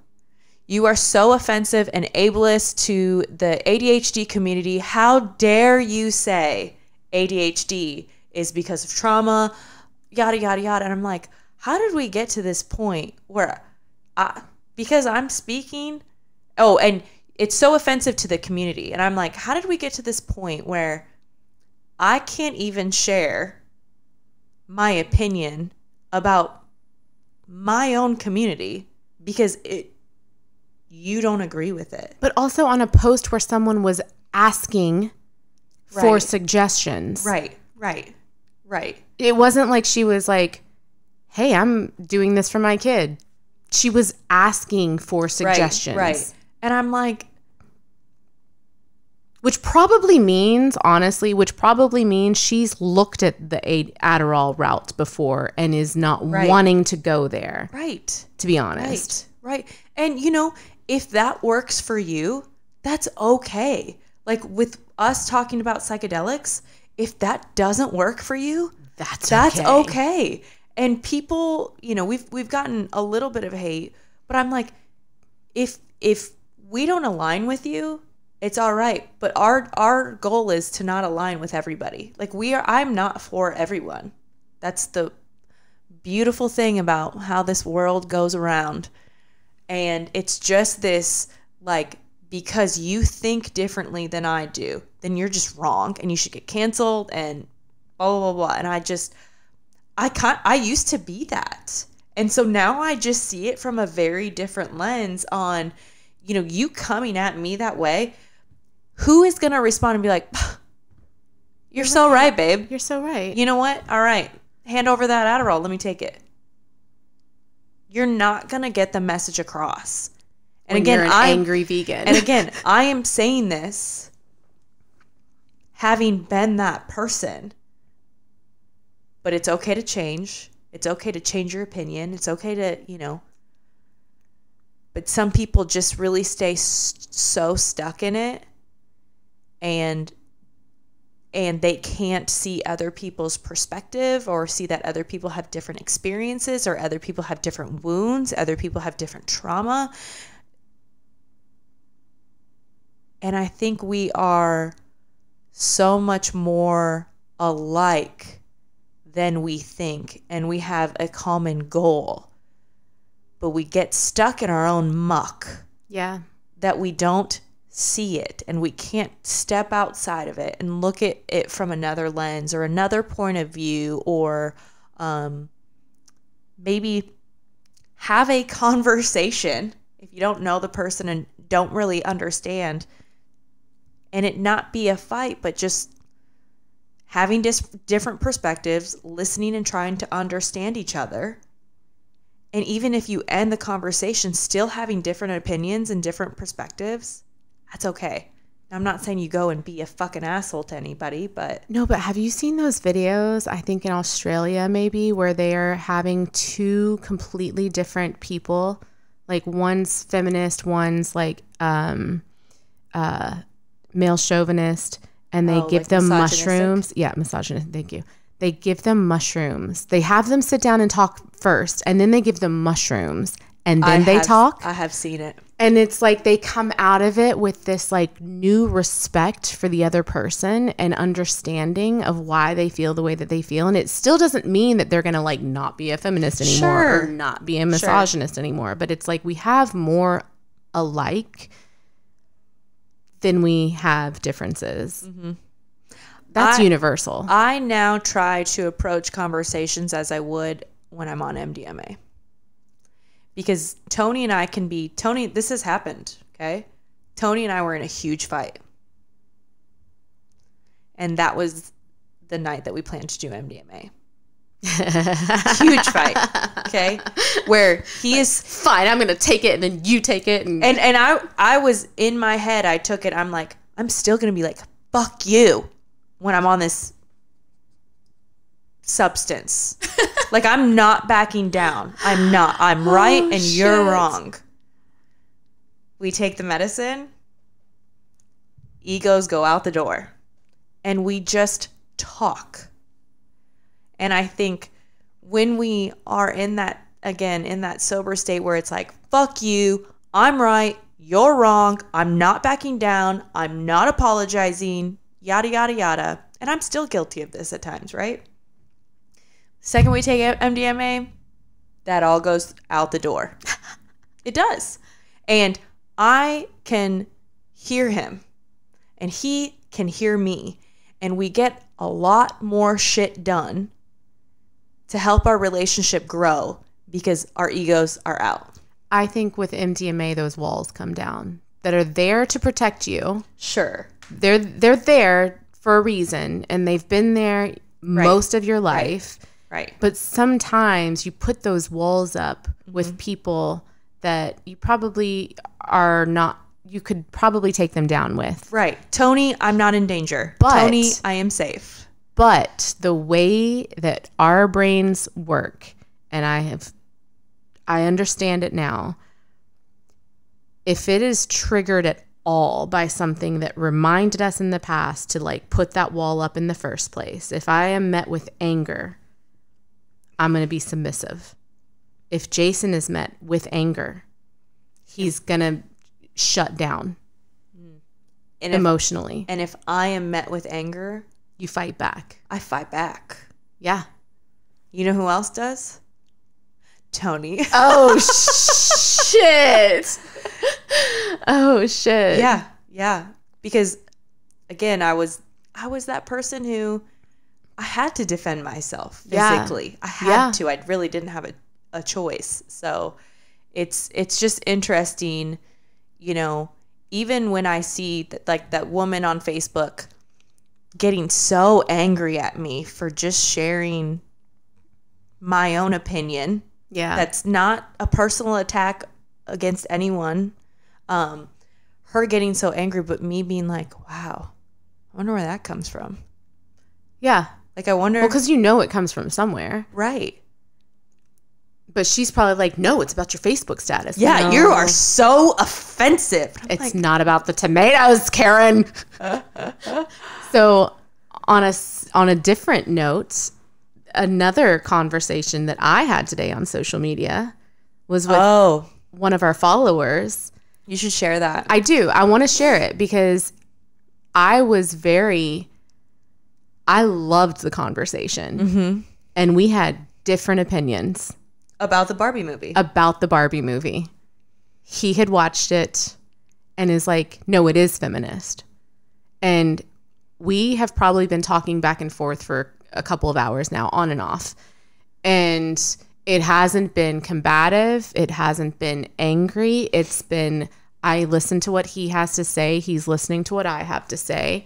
You are so offensive and ableist to the ADHD community. How dare you say ADHD is because of trauma, yada, yada, yada. And I'm like, how did we get to this point where because I'm speaking, and it's so offensive to the community. And I'm like, how did we get to this point where I can't even share my opinion about my own community because you don't agree with it? But also on a post where someone was asking for suggestions. Right. It wasn't like she was like, hey, I'm doing this for my kid. She was asking for suggestions. Right. And I'm like, which probably means she's looked at the Adderall route before and is not wanting to go there. Right. To be honest. Right. And, if that works for you, that's okay. Like with us talking about psychedelics, if that doesn't work for you, that's okay. And people, we've gotten a little bit of hate, but I'm like, if we don't align with you, it's all right. But our goal is to not align with everybody. Like I'm not for everyone. That's the beautiful thing about how this world goes around. And it's just this, like, because you think differently than I do, then you're just wrong and you should get canceled and blah, blah, blah, blah. And I used to be that. And so now I just see it from a very different lens on, you coming at me that way. Who is going to respond and be like, you're so right, babe. You're so right. You know what? All right. Hand over that Adderall. Let me take it. You're not going to get the message across. And when again, you're an angry vegan. And again, I am saying this having been that person. But it's okay to change. It's okay to change your opinion. It's okay to, but some people just really stay so stuck in it and they can't see other people's perspective or see that other people have different experiences or other people have different wounds, other people have different trauma. And I think we are so much more alike than we think, and we have a common goal. But we get stuck in our own muck. Yeah. That we don't see it, and we can't step outside of it and look at it from another lens or another point of view, or maybe have a conversation if you don't know the person and don't really understand, and it not be a fight, but just having different perspectives, listening and trying to understand each other. And even if you end the conversation still having different opinions and different perspectives, that's okay. I'm not saying you go and be a fucking asshole to anybody, but... No, but have you seen those videos, I think in Australia maybe, where they are having two completely different people? Like one's feminist, one's like male chauvinist, and they give them mushrooms. Yeah, misogynist, thank you. They give them mushrooms. They have them sit down and talk first, and then they give them mushrooms, and then they talk. I have seen it. And it's like they come out of it with this like new respect for the other person and understanding of why they feel the way that they feel. And it still doesn't mean that they're going to like not be a feminist anymore or not be a misogynist anymore. But it's like we have more alike than we have differences. Mm-hmm. That's universal. I now try to approach conversations as I would when I'm on MDMA. Because Tony and I this has happened, okay? Tony and I were in a huge fight. And that was the night that we planned to do MDMA. Huge fight, okay? Where he is fine, I'm gonna take it, and then you take it, and I was in my head. I took it. I'm like, I'm still gonna be like, fuck you, when I'm on this substance. Like, I'm not backing down. I'm not. I'm right, and shit. You're wrong. We take the medicine. Egos go out the door, and we just talk. And I think when we are in that, again, in that sober state where it's like, fuck you, I'm right, you're wrong, I'm not backing down, I'm not apologizing, yada, yada, yada. And I'm still guilty of this at times, right? Second we take MDMA, that all goes out the door. It does. And I can hear him, and he can hear me, and we get a lot more shit done to help our relationship grow because our egos are out. I think with MDMA, those walls come down that are there to protect you. Sure. They're there for a reason, and they've been there most of your life. Right. But sometimes you put those walls up with people that you probably are not, you could probably take them down with. Right. Tony, I'm not in danger. But Tony, I am safe. But the way that our brains work, and I understand it now, if it is triggered at all by something that reminded us in the past to like put that wall up in the first place, if I am met with anger, I'm going to be submissive. If Jason is met with anger, he's going to shut down emotionally. And if I am met with anger, you fight back. I fight back. Yeah. You know who else does? Tony. Oh, shit. Oh, shit. Yeah. Yeah. Because, again, I was that person who I had to defend myself physically. I had to. I really didn't have a choice. So it's just interesting, you know, even when I see that, like, that woman on Facebook getting so angry at me for just sharing my own opinion. Yeah. That's not a personal attack against anyone. Her getting so angry, but me being like, wow, I wonder where that comes from. Yeah. Like, I wonder. Well, because you know it comes from somewhere. Right. But she's probably like, no, it's about your Facebook status. Yeah, no. You are so offensive. It's like, not about the tomatoes, Karen. So on a different note, another conversation that I had today on social media was with one of our followers. You should share that. I do. I want to share it because I loved the conversation. Mm-hmm. And we had different opinions. About the Barbie movie. About the Barbie movie. He had watched it and is like, no, it is feminist. And we have probably been talking back and forth for a couple of hours now, on and off. And it hasn't been combative. It hasn't been angry. It's been, I listen to what he has to say. He's listening to what I have to say.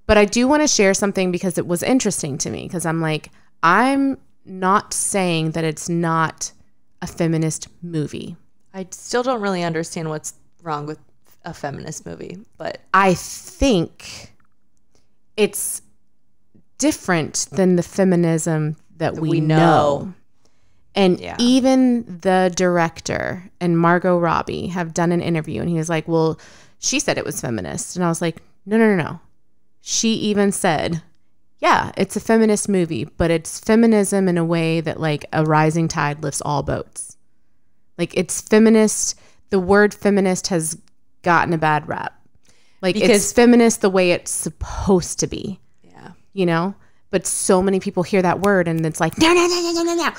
But I do want to share something because it was interesting to me. Because I'm like, I'm not saying that it's not a feminist movie. I still don't really understand what's wrong with a feminist movie. But I think it's different than the feminism that we know. And even the director and Margot Robbie have done an interview, and he was like, well, she said it was feminist. And I was like, no. She even said, yeah, it's a feminist movie, but it's feminism in a way that like a rising tide lifts all boats. Like, it's feminist. The word feminist has gotten a bad rap. Like, because it's feminist the way it's supposed to be. Yeah. You know? But so many people hear that word and it's like, no.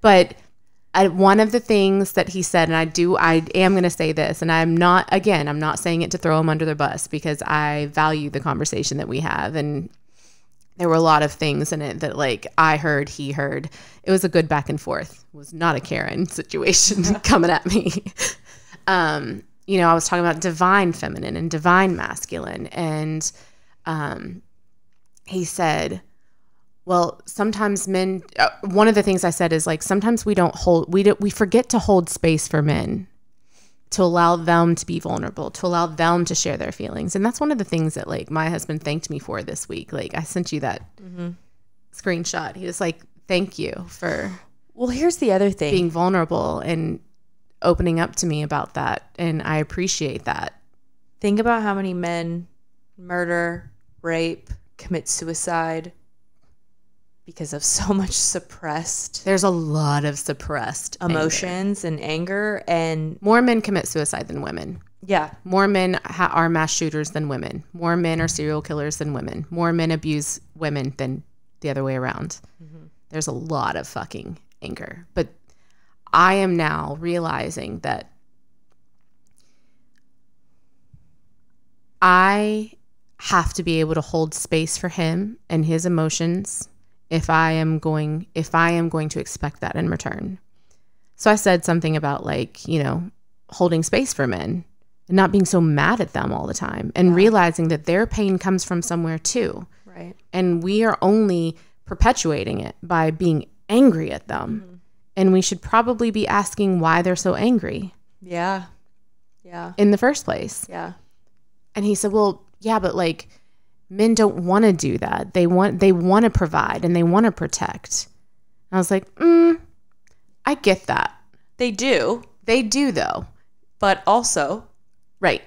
But one of the things that he said, and I am going to say this, and I'm not saying it to throw him under the bus because I value the conversation that we have. And there were a lot of things in it that like I heard, he heard. It was a good back and forth. It was not a Karen situation coming at me. You know, I was talking about divine feminine and divine masculine. And he said, well, sometimes men, one of the things I said is like, sometimes we forget to hold space for men, to allow them to be vulnerable, to allow them to share their feelings. And that's one of the things that like my husband thanked me for this week. Like I sent you that screenshot. He was like, thank you for Well, here's the other thing. being vulnerable and opening up to me about that. And I appreciate that. Think about how many men murder, rape, commit suicide because of so much suppressed There's a lot of suppressed emotions and anger. And more men commit suicide than women. yeah, More men are mass shooters than women. More men are serial killers than women. More men abuse women than the other way around. There's a lot of fucking anger. But I am now realizing that I have to be able to hold space for him and his emotions if I am going to expect that in return. So I said something about like, you know, holding space for men and not being so mad at them all the time and realizing that their pain comes from somewhere too. right. And we are only perpetuating it by being angry at them. And we should probably be asking why they're so angry Yeah. Yeah. in the first place. Yeah. And he said, well, yeah, but like men don't want to do that. They want to provide and they want to protect. And I was like, I get that. They do, They do though. but also, Right.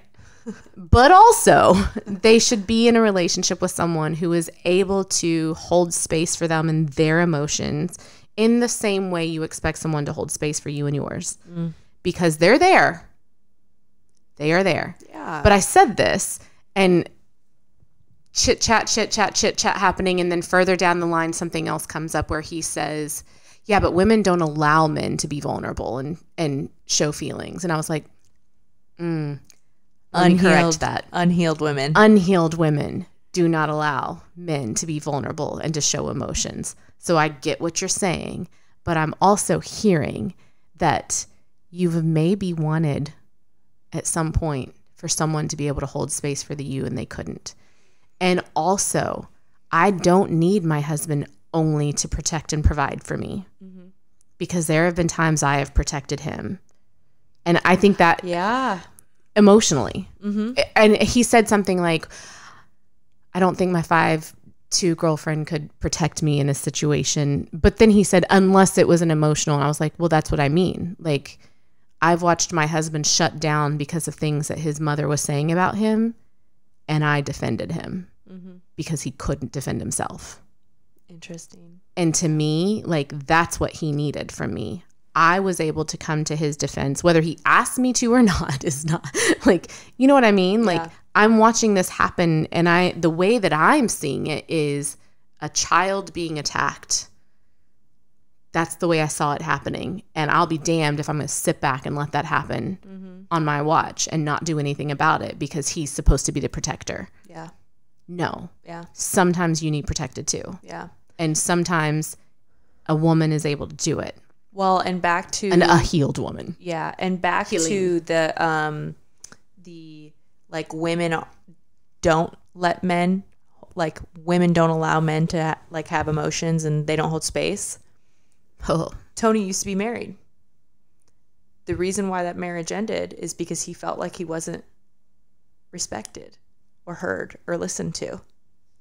But also they should be in a relationship with someone who is able to hold space for them and their emotions in the same way you expect someone to hold space for you and yours. Because they're there. They are there. yeah. But I said this and chit chat happening. And then further down the line, something else comes up where he says, yeah, but women don't allow men to be vulnerable and show feelings. And I was like, let me correct that. Unhealed women. Unhealed women do not allow men to be vulnerable and to show emotions. So I get what you're saying, but I'm also hearing that you've maybe wanted at some point for someone to be able to hold space for the you and they couldn't. And also, I don't need my husband only to protect and provide for me because there have been times I have protected him. And I think that yeah. emotionally. And he said something like, I don't think my 5'2" girlfriend could protect me in a situation. But then he said, unless it was an emotional. And I was like, well, that's what I mean. Like, I've watched my husband shut down because of things that his mother was saying about him. And I defended him because he couldn't defend himself. Interesting. And to me, like, that's what he needed from me. I was able to come to his defense, whether he asked me to or not is not like, you know what I mean? Yeah. Like I'm watching this happen and the way that I'm seeing it is a child being attacked. That's the way I saw it happening. And I'll be damned if I'm going to sit back and let that happen on my watch and not do anything about it because he's supposed to be the protector. Yeah. No. Yeah. Sometimes you need protected too. Yeah. And sometimes a woman is able to do it. Well, and back to A healed woman. Yeah, and back Healing. to the like women don't let men, like women don't allow men to like have emotions and they don't hold space. Oh. Tony used to be married. The reason why that marriage ended is because he felt like he wasn't respected or heard or listened to.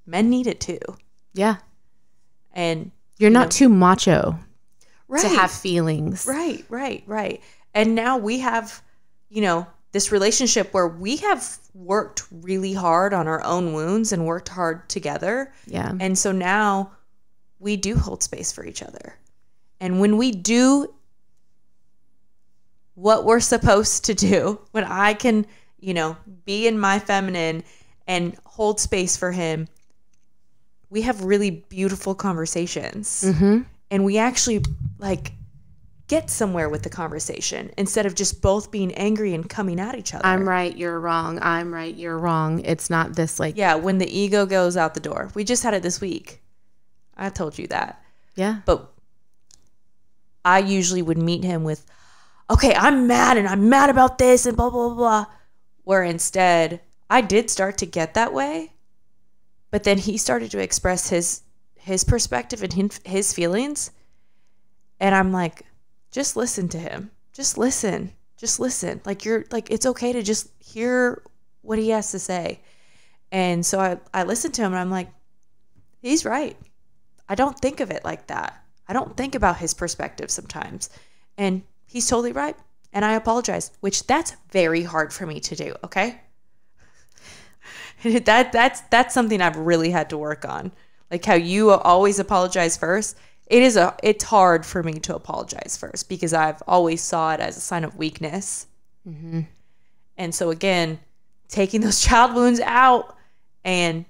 Men need it too. Yeah. And You're not too macho right. to have feelings. Right. And now we have, this relationship where we have worked really hard on our own wounds and worked hard together. Yeah. And so now we do hold space for each other. And when we do what we're supposed to do, when I can, be in my feminine and hold space for him, we have really beautiful conversations. And we actually get somewhere with the conversation instead of just both being angry and coming at each other. I'm right, you're wrong. I'm right, you're wrong. It's not this Yeah, when the ego goes out the door. We just had it this week. I told you that. Yeah. But I usually would meet him with, okay, I'm mad and I'm mad about this and blah, blah, blah, blah. Where instead, I did start to get that way. But then he started to express his perspective and his feelings. And I'm like, just listen to him. Just listen. Just listen. Like, it's okay to just hear what he has to say. And so I listened to him and I'm like, he's right. I don't think of it like that. I don't think about his perspective sometimes. And he's totally right. And I apologize, which that's very hard for me to do, okay? That's something I've really had to work on. Like how you always apologize first. It's hard for me to apologize first because I've always saw it as a sign of weakness. Mm-hmm. And so again, taking those child wounds out and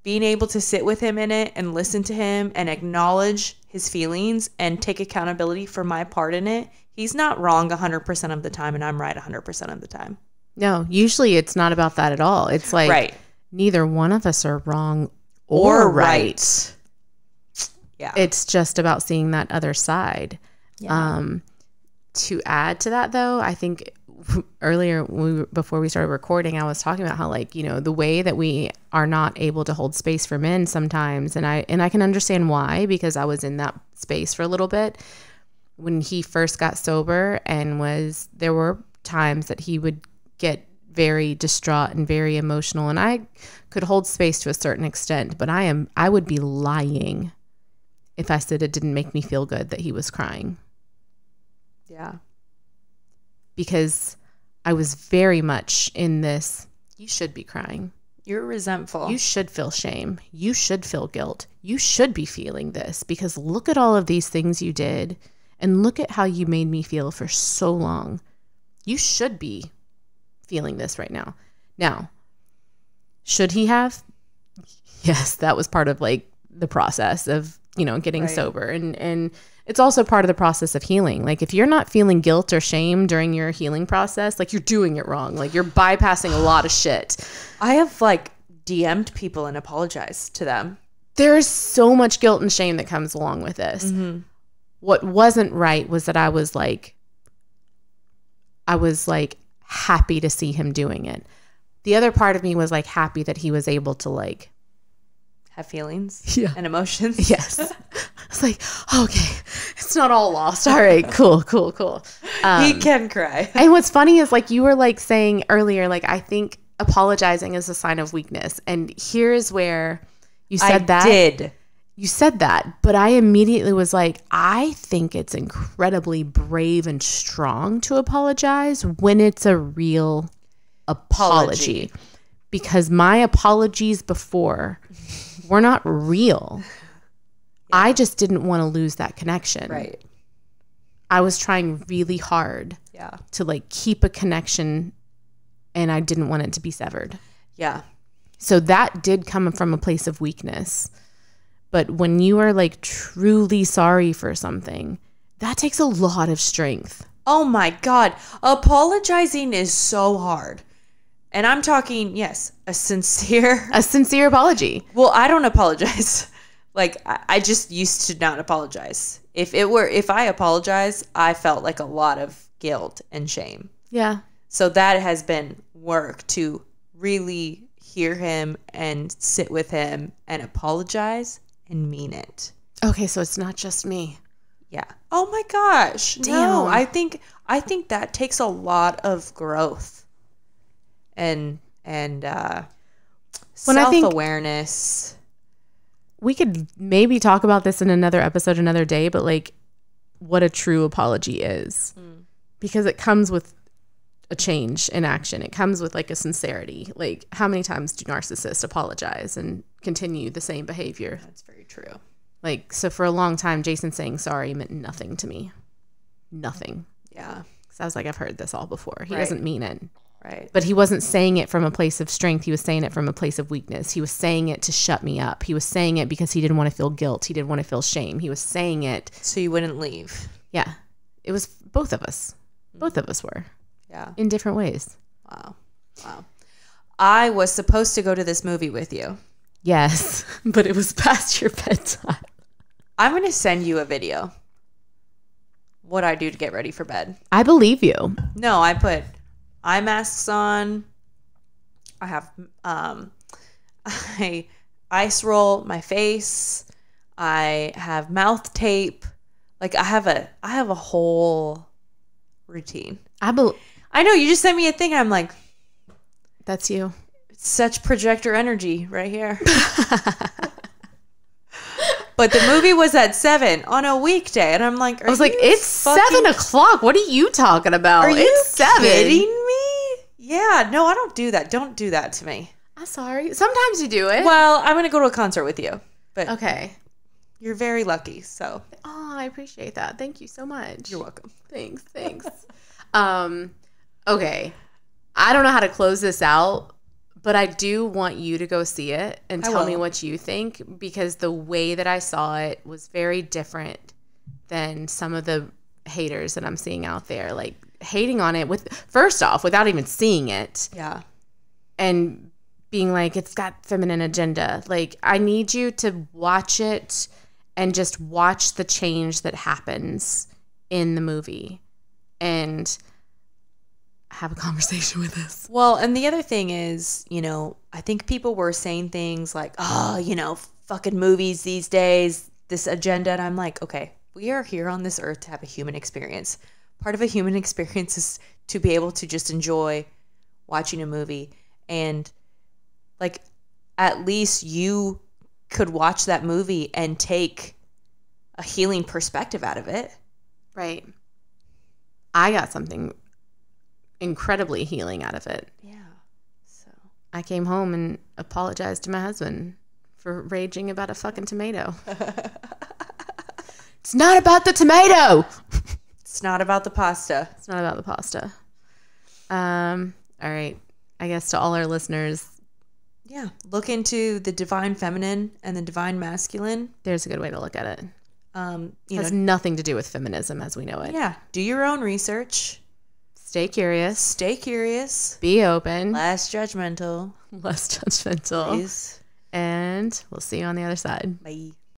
being able to sit with him in it and listen to him and acknowledge his feelings and take accountability for my part in it. He's not wrong 100% of the time and I'm right 100% of the time. No, usually it's not about that at all. It's like right. Neither one of us are wrong or right. Yeah. It's just about seeing that other side. Yeah. To add to that though, I think earlier before we started recording, I was talking about how the way that we are not able to hold space for men sometimes, and I can understand why, because I was in that space for a little bit when he first got sober, and there were times that he would get very distraught and very emotional, and I could hold space to a certain extent, but I would be lying if I said it didn't make me feel good that he was crying. Yeah. Because I was very much in this, you should be crying. You're resentful. You should feel shame. You should feel guilt. You should be feeling this because look at all of these things you did and look at how you made me feel for so long. You should be feeling this right now. Now, should he have? Yes, that was part of the process of, getting sober. And it's also part of the process of healing. Like if you're not feeling guilt or shame during your healing process, you're doing it wrong. You're bypassing a lot of shit. I have DM'd people and apologized to them. There's so much guilt and shame that comes along with this. Mm-hmm. What wasn't right was that I was happy to see him doing it. The other part of me was happy that he was able to have feelings and emotions. Yes. I was okay, it's not all lost. All right, cool. He can cry. And what's funny is you were saying earlier, I think apologizing is a sign of weakness. And here's where you said You said that, but I immediately was I think it's incredibly brave and strong to apologize when it's a real apology. Because my apologies before were not real. Yeah. I just didn't want to lose that connection. Right. I was trying really hard to keep a connection, and I didn't want it to be severed. Yeah. So that did come from a place of weakness. But when you are truly sorry for something, that takes a lot of strength. Oh my God. Apologizing is so hard. And I'm talking, yes, a sincere apology. Well, I don't apologize. I just used to not apologize. If I apologize, I felt a lot of guilt and shame. Yeah. So that has been work to really hear him and sit with him and apologize and mean it. Okay, so it's not just me. Yeah. Oh my gosh. Damn. No, I think that takes a lot of growth. And self-awareness. We could maybe talk about this in another episode another day, but what a true apology is. Because it comes with a change in action. It comes with a sincerity. How many times do narcissists apologize and continue the same behavior? That's very true. So for a long time, Jason saying sorry meant nothing to me. Nothing. Yeah. Because I was I've heard this all before. He doesn't mean it. Right. But he wasn't saying it from a place of strength. He was saying it from a place of weakness. He was saying it to shut me up. He was saying it because he didn't want to feel guilt. He didn't want to feel shame. He was saying it so you wouldn't leave. Yeah. It was both of us. Both of us were. Yeah. In different ways. Wow. I was supposed to go to this movie with you. Yes. But it was past your bedtime. I'm going to send you a video. What I do to get ready for bed. I believe you. No, I put eye masks on. I have I ice roll my face. I have mouth tape. Like I have a whole routine. I know you just sent me a thing and I'm like, that's you. Such projector energy right here. But the movie was at 7 on a weekday, and I'm like, I was like, it's 7 o'clock. What are you talking about? Are you kidding me? Yeah, no, I don't do that. Don't do that to me. I'm sorry. Sometimes you do it. Well, I'm going to go to a concert with you. But okay. You're very lucky, so. Oh, I appreciate that. Thank you so much. You're welcome. Thanks. Okay. I don't know how to close this out. But I do want you to go see it and tell me what you think, because the way that I saw it was very different than some of the haters that I'm seeing out there. Like hating on it first off, without even seeing it. Yeah. And being like, it's got feminine agenda. Like, I need you to watch it and just watch the change that happens in the movie. And have a conversation with us. Well, and the other thing is, I think people were saying things like, oh, fucking movies these days, this agenda. And I'm like, okay, we are here on this earth to have a human experience. Part of a human experience is to be able to just enjoy watching a movie. And like, at least you could watch that movie and take a healing perspective out of it. Right. I got something incredibly healing out of it. Yeah. So I came home and apologized to my husband for raging about a fucking tomato. It's not about the tomato. It's not about the pasta. It's not about the pasta. All right. I guess to all our listeners. Yeah. Look into the divine feminine and the divine masculine. There's a good way to look at it. It has nothing to do with feminism as we know it. Yeah. Do your own research. Stay curious. Stay curious. Be open. Less judgmental. Less judgmental. Please. And we'll see you on the other side. Bye.